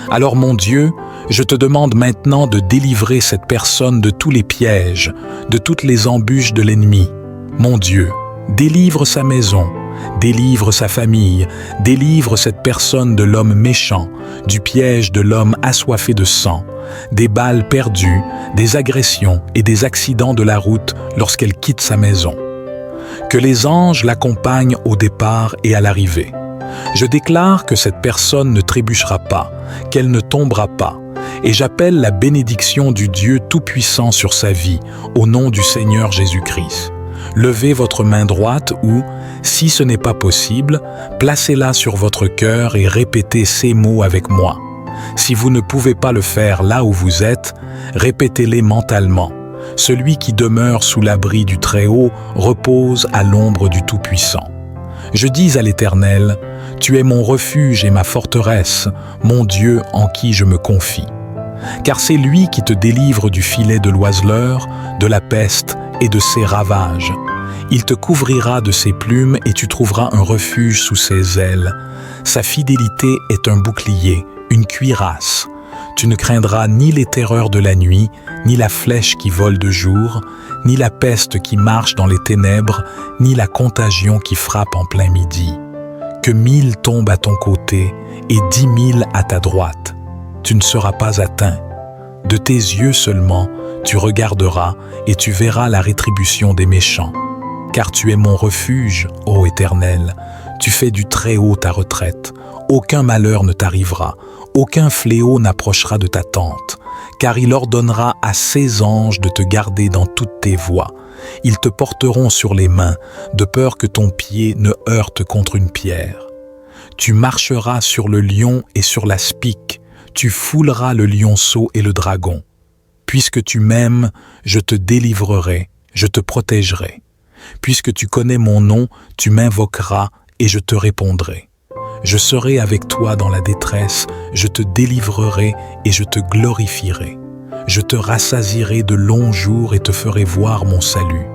Alors mon Dieu, je te demande maintenant de délivrer cette personne de tous les pièges, de toutes les embûches de l'ennemi. Mon Dieu, délivre sa maison, délivre sa famille, délivre cette personne de l'homme méchant, du piège de l'homme assoiffé de sang, des balles perdues, des agressions et des accidents de la route lorsqu'elle quitte sa maison. Que les anges l'accompagnent au départ et à l'arrivée. Je déclare que cette personne ne trébuchera pas, qu'elle ne tombera pas, et j'appelle la bénédiction du Dieu Tout-Puissant sur sa vie, au nom du Seigneur Jésus-Christ. Levez votre main droite ou, si ce n'est pas possible, placez-la sur votre cœur et répétez ces mots avec moi. Si vous ne pouvez pas le faire là où vous êtes, répétez-les mentalement. Celui qui demeure sous l'abri du Très-Haut repose à l'ombre du Tout-Puissant. Je dis à l'Éternel, « Tu es mon refuge et ma forteresse, mon Dieu en qui je me confie. » Car c'est lui qui te délivre du filet de l'oiseleur, de la peste et de ses ravages. Il te couvrira de ses plumes et tu trouveras un refuge sous ses ailes. Sa fidélité est un bouclier, une cuirasse. Tu ne craindras ni les terreurs de la nuit, ni la flèche qui vole de jour, ni la peste qui marche dans les ténèbres, ni la contagion qui frappe en plein midi. Que 1000 tombent à ton côté et 10 000 à ta droite. Tu ne seras pas atteint. De tes yeux seulement, tu regarderas et tu verras la rétribution des méchants. Car tu es mon refuge, ô Éternel. Tu fais du Très-Haut ta retraite. Aucun malheur ne t'arrivera. Aucun fléau n'approchera de ta tente, car il ordonnera à ses anges de te garder dans toutes tes voies. Ils te porteront sur les mains, de peur que ton pied ne heurte contre une pierre. Tu marcheras sur le lion et sur la spique, tu fouleras le lionceau et le dragon. Puisque tu m'aimes, je te délivrerai, je te protégerai. Puisque tu connais mon nom, tu m'invoqueras et je te répondrai. Je serai avec toi dans la détresse, je te délivrerai et je te glorifierai. Je te rassasierai de longs jours et te ferai voir mon salut.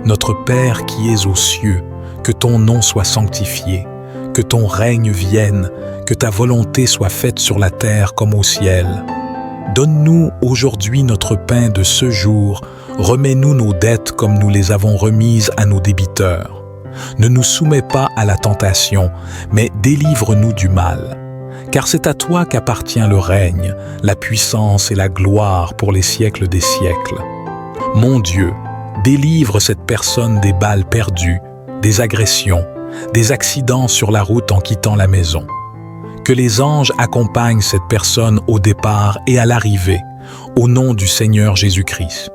Notre Père qui es aux cieux, que ton nom soit sanctifié, que ton règne vienne, que ta volonté soit faite sur la terre comme au ciel. Donne-nous aujourd'hui notre pain de ce jour, remets-nous nos dettes comme nous les avons remises à nos débiteurs. Ne nous soumets pas à la tentation, mais délivre-nous du mal. Car c'est à toi qu'appartient le règne, la puissance et la gloire pour les siècles des siècles. Mon Dieu, délivre cette personne des balles perdues, des agressions, des accidents sur la route en quittant la maison. Que les anges accompagnent cette personne au départ et à l'arrivée, au nom du Seigneur Jésus-Christ.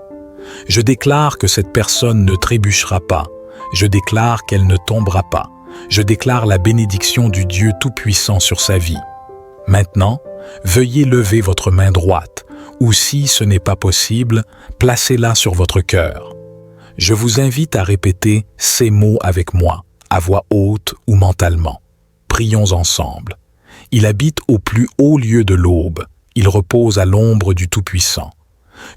Je déclare que cette personne ne trébuchera pas. Je déclare qu'elle ne tombera pas. Je déclare la bénédiction du Dieu Tout-Puissant sur sa vie. Maintenant, veuillez lever votre main droite, ou si ce n'est pas possible, placez-la sur votre cœur. Je vous invite à répéter ces mots avec moi, à voix haute ou mentalement. Prions ensemble. Il habite au plus haut lieu de l'aube. Il repose à l'ombre du Tout-Puissant.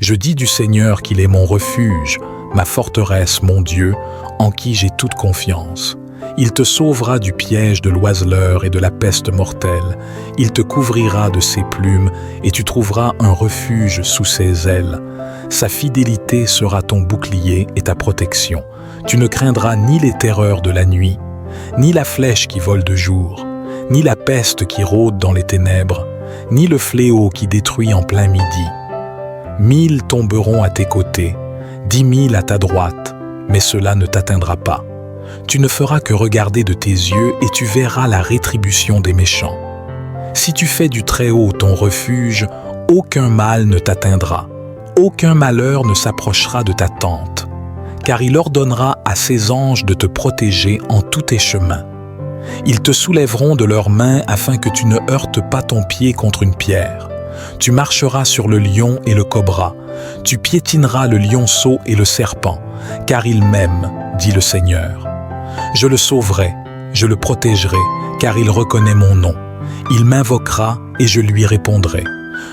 Je dis du Seigneur qu'il est mon refuge, ma forteresse, mon Dieu, en qui j'ai toute confiance. Il te sauvera du piège de l'oiseleur et de la peste mortelle. Il te couvrira de ses plumes et tu trouveras un refuge sous ses ailes. Sa fidélité sera ton bouclier et ta protection. Tu ne craindras ni les terreurs de la nuit, ni la flèche qui vole de jour, ni la peste qui rôde dans les ténèbres, ni le fléau qui détruit en plein midi. 1000 tomberont à tes côtés, 10 000 à ta droite, mais cela ne t'atteindra pas. Tu ne feras que regarder de tes yeux et tu verras la rétribution des méchants. Si tu fais du Très-Haut ton refuge, aucun mal ne t'atteindra, aucun malheur ne s'approchera de ta tente, car il ordonnera à ses anges de te protéger en tous tes chemins. Ils te soulèveront de leurs mains afin que tu ne heurtes pas ton pied contre une pierre. Tu marcheras sur le lion et le cobra. Tu piétineras le lionceau et le serpent, car il m'aime, dit le Seigneur. Je le sauverai, je le protégerai, car il reconnaît mon nom. Il m'invoquera et je lui répondrai.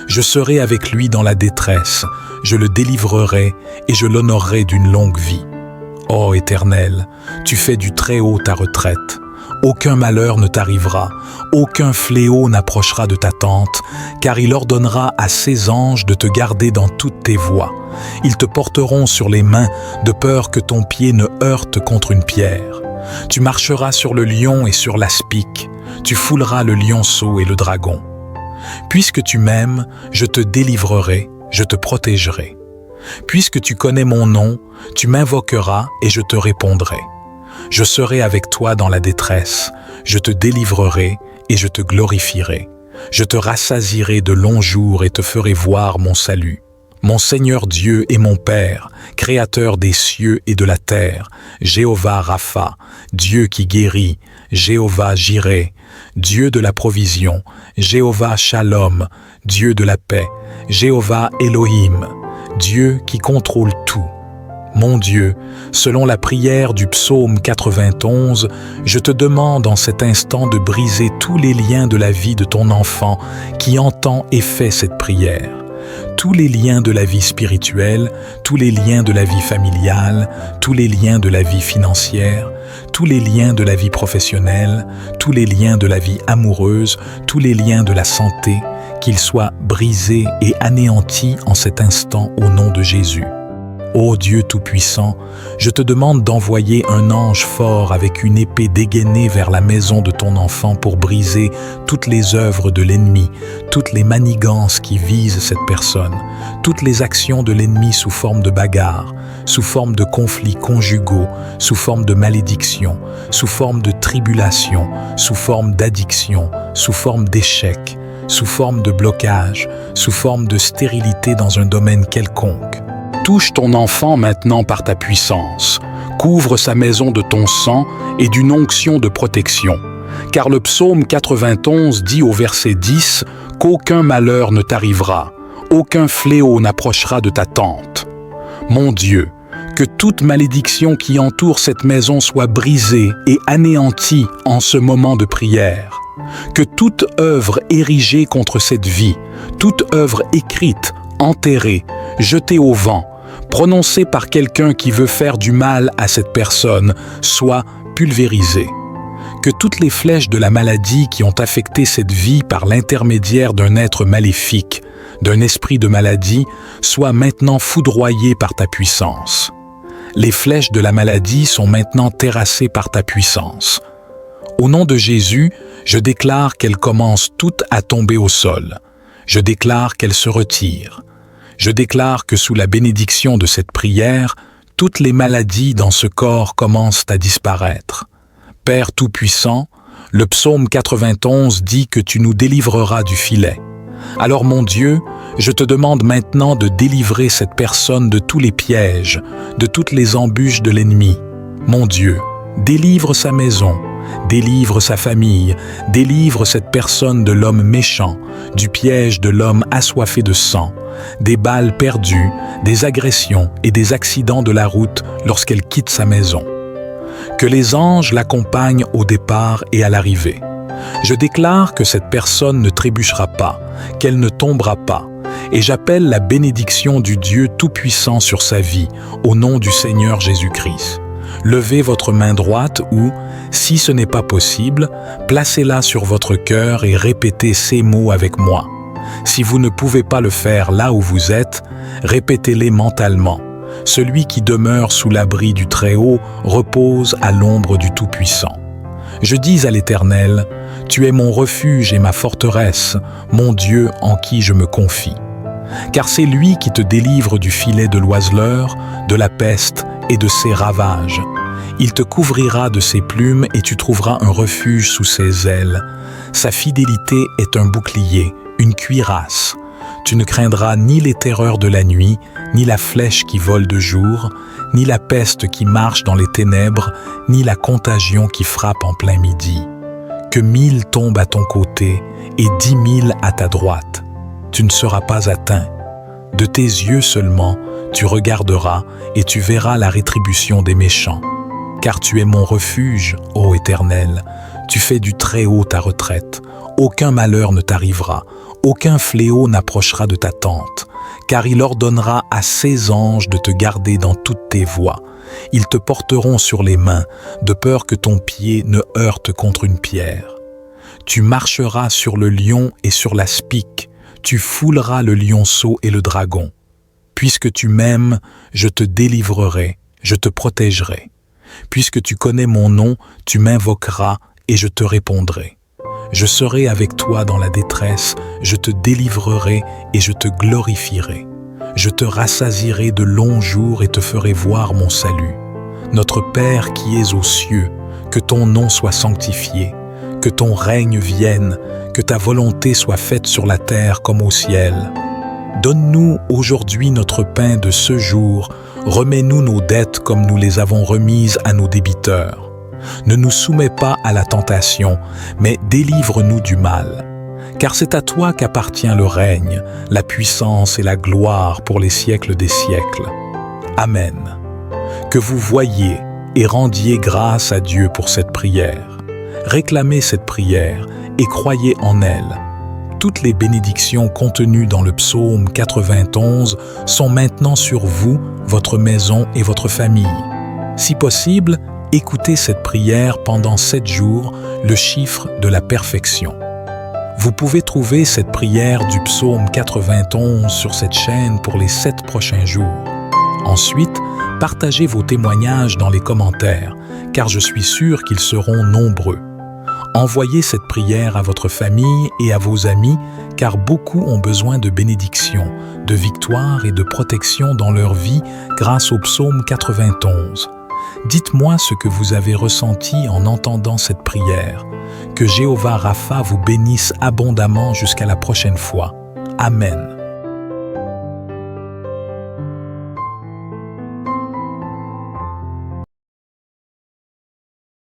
Je serai avec lui dans la détresse, je le délivrerai et je l'honorerai d'une longue vie. Ô Éternel, tu fais du Très-Haut ta retraite. Aucun malheur ne t'arrivera, aucun fléau n'approchera de ta tente, car il ordonnera à ses anges de te garder dans toutes tes voies. Ils te porteront sur les mains, de peur que ton pied ne heurte contre une pierre. Tu marcheras sur le lion et sur l'aspic, tu fouleras le lionceau et le dragon. Puisque tu m'aimes, je te délivrerai, je te protégerai. Puisque tu connais mon nom, tu m'invoqueras et je te répondrai. Je serai avec toi dans la détresse, je te délivrerai et je te glorifierai. Je te rassasierai de longs jours et te ferai voir mon salut. Mon Seigneur Dieu est mon Père, Créateur des cieux et de la terre, Jéhovah Rapha, Dieu qui guérit, Jéhovah Jireh, Dieu de la provision, Jéhovah Shalom, Dieu de la paix, Jéhovah Elohim, Dieu qui contrôle tout. Mon Dieu, selon la prière du psaume 91, je te demande en cet instant de briser tous les liens de la vie de ton enfant qui entend et fait cette prière. Tous les liens de la vie spirituelle, tous les liens de la vie familiale, tous les liens de la vie financière, tous les liens de la vie professionnelle, tous les liens de la vie amoureuse, tous les liens de la santé, qu'ils soient brisés et anéantis en cet instant au nom de Jésus. Ô Dieu Tout-Puissant, je te demande d'envoyer un ange fort avec une épée dégainée vers la maison de ton enfant pour briser toutes les œuvres de l'ennemi, toutes les manigances qui visent cette personne, toutes les actions de l'ennemi sous forme de bagarre, sous forme de conflits conjugaux, sous forme de malédiction, sous forme de tribulation, sous forme d'addiction, sous forme d'échec, sous forme de blocage, sous forme de stérilité dans un domaine quelconque. Touche ton enfant maintenant par ta puissance. Couvre sa maison de ton sang et d'une onction de protection. Car le psaume 91 dit au verset 10 qu'aucun malheur ne t'arrivera, aucun fléau n'approchera de ta tente. Mon Dieu, que toute malédiction qui entoure cette maison soit brisée et anéantie en ce moment de prière. Que toute œuvre érigée contre cette vie, toute œuvre écrite, enterrée, jetée au vent, prononcée par quelqu'un qui veut faire du mal à cette personne, soit pulvérisée. Que toutes les flèches de la maladie qui ont affecté cette vie par l'intermédiaire d'un être maléfique, d'un esprit de maladie, soient maintenant foudroyées par ta puissance. Les flèches de la maladie sont maintenant terrassées par ta puissance. Au nom de Jésus, je déclare qu'elles commencent toutes à tomber au sol. Je déclare qu'elles se retirent. Je déclare que sous la bénédiction de cette prière, toutes les maladies dans ce corps commencent à disparaître. Père Tout-Puissant, le psaume 91 dit que tu nous délivreras du filet. Alors mon Dieu, je te demande maintenant de délivrer cette personne de tous les pièges, de toutes les embûches de l'ennemi. Mon Dieu, délivre sa maison, délivre sa famille, délivre cette personne de l'homme méchant, du piège de l'homme assoiffé de sang, des balles perdues, des agressions et des accidents de la route lorsqu'elle quitte sa maison. Que les anges l'accompagnent au départ et à l'arrivée. Je déclare que cette personne ne trébuchera pas, qu'elle ne tombera pas, et j'appelle la bénédiction du Dieu Tout-Puissant sur sa vie, au nom du Seigneur Jésus-Christ. Levez votre main droite ou, si ce n'est pas possible, placez-la sur votre cœur et répétez ces mots avec moi. Si vous ne pouvez pas le faire là où vous êtes, répétez-les mentalement. Celui qui demeure sous l'abri du Très-Haut repose à l'ombre du Tout-Puissant. Je dis à l'Éternel, « Tu es mon refuge et ma forteresse, mon Dieu en qui je me confie. » Car c'est lui qui te délivre du filet de l'oiseleur, de la peste et de ses ravages. Il te couvrira de ses plumes et tu trouveras un refuge sous ses ailes. Sa fidélité est un bouclier, une cuirasse. Tu ne craindras ni les terreurs de la nuit, ni la flèche qui vole de jour, ni la peste qui marche dans les ténèbres, ni la contagion qui frappe en plein midi. Que 1000 tombent à ton côté et 10 000 à ta droite, tu ne seras pas atteint. De tes yeux seulement, tu regarderas et tu verras la rétribution des méchants. Car tu es mon refuge, ô Éternel, tu fais du Très-Haut ta retraite. Aucun malheur ne t'arrivera, aucun fléau n'approchera de ta tente, car il ordonnera à ses anges de te garder dans toutes tes voies. Ils te porteront sur les mains, de peur que ton pied ne heurte contre une pierre. Tu marcheras sur le lion et sur la spique, tu fouleras le lionceau et le dragon. Puisque tu m'aimes, je te délivrerai, je te protégerai. Puisque tu connais mon nom, tu m'invoqueras et je te répondrai. Je serai avec toi dans la détresse, je te délivrerai et je te glorifierai. Je te rassasierai de longs jours et te ferai voir mon salut. Notre Père qui es aux cieux, que ton nom soit sanctifié, que ton règne vienne, que ta volonté soit faite sur la terre comme au ciel. Donne-nous aujourd'hui notre pain de ce jour, remets-nous nos dettes comme nous les avons remises à nos débiteurs. Ne nous soumets pas à la tentation, mais délivre-nous du mal. Car c'est à toi qu'appartient le règne, la puissance et la gloire pour les siècles des siècles. Amen. Que vous voyiez et rendiez grâce à Dieu pour cette prière. Réclamez cette prière et croyez en elle. Toutes les bénédictions contenues dans le psaume 91 sont maintenant sur vous, votre maison et votre famille. Si possible, écoutez cette prière pendant 7 jours, le chiffre de la perfection. Vous pouvez trouver cette prière du psaume 91 sur cette chaîne pour les 7 prochains jours. Ensuite, partagez vos témoignages dans les commentaires, car je suis sûr qu'ils seront nombreux. Envoyez cette prière à votre famille et à vos amis, car beaucoup ont besoin de bénédiction, de victoire et de protection dans leur vie grâce au psaume 91. Dites-moi ce que vous avez ressenti en entendant cette prière. Que Jéhovah Rapha vous bénisse abondamment jusqu'à la prochaine fois. Amen.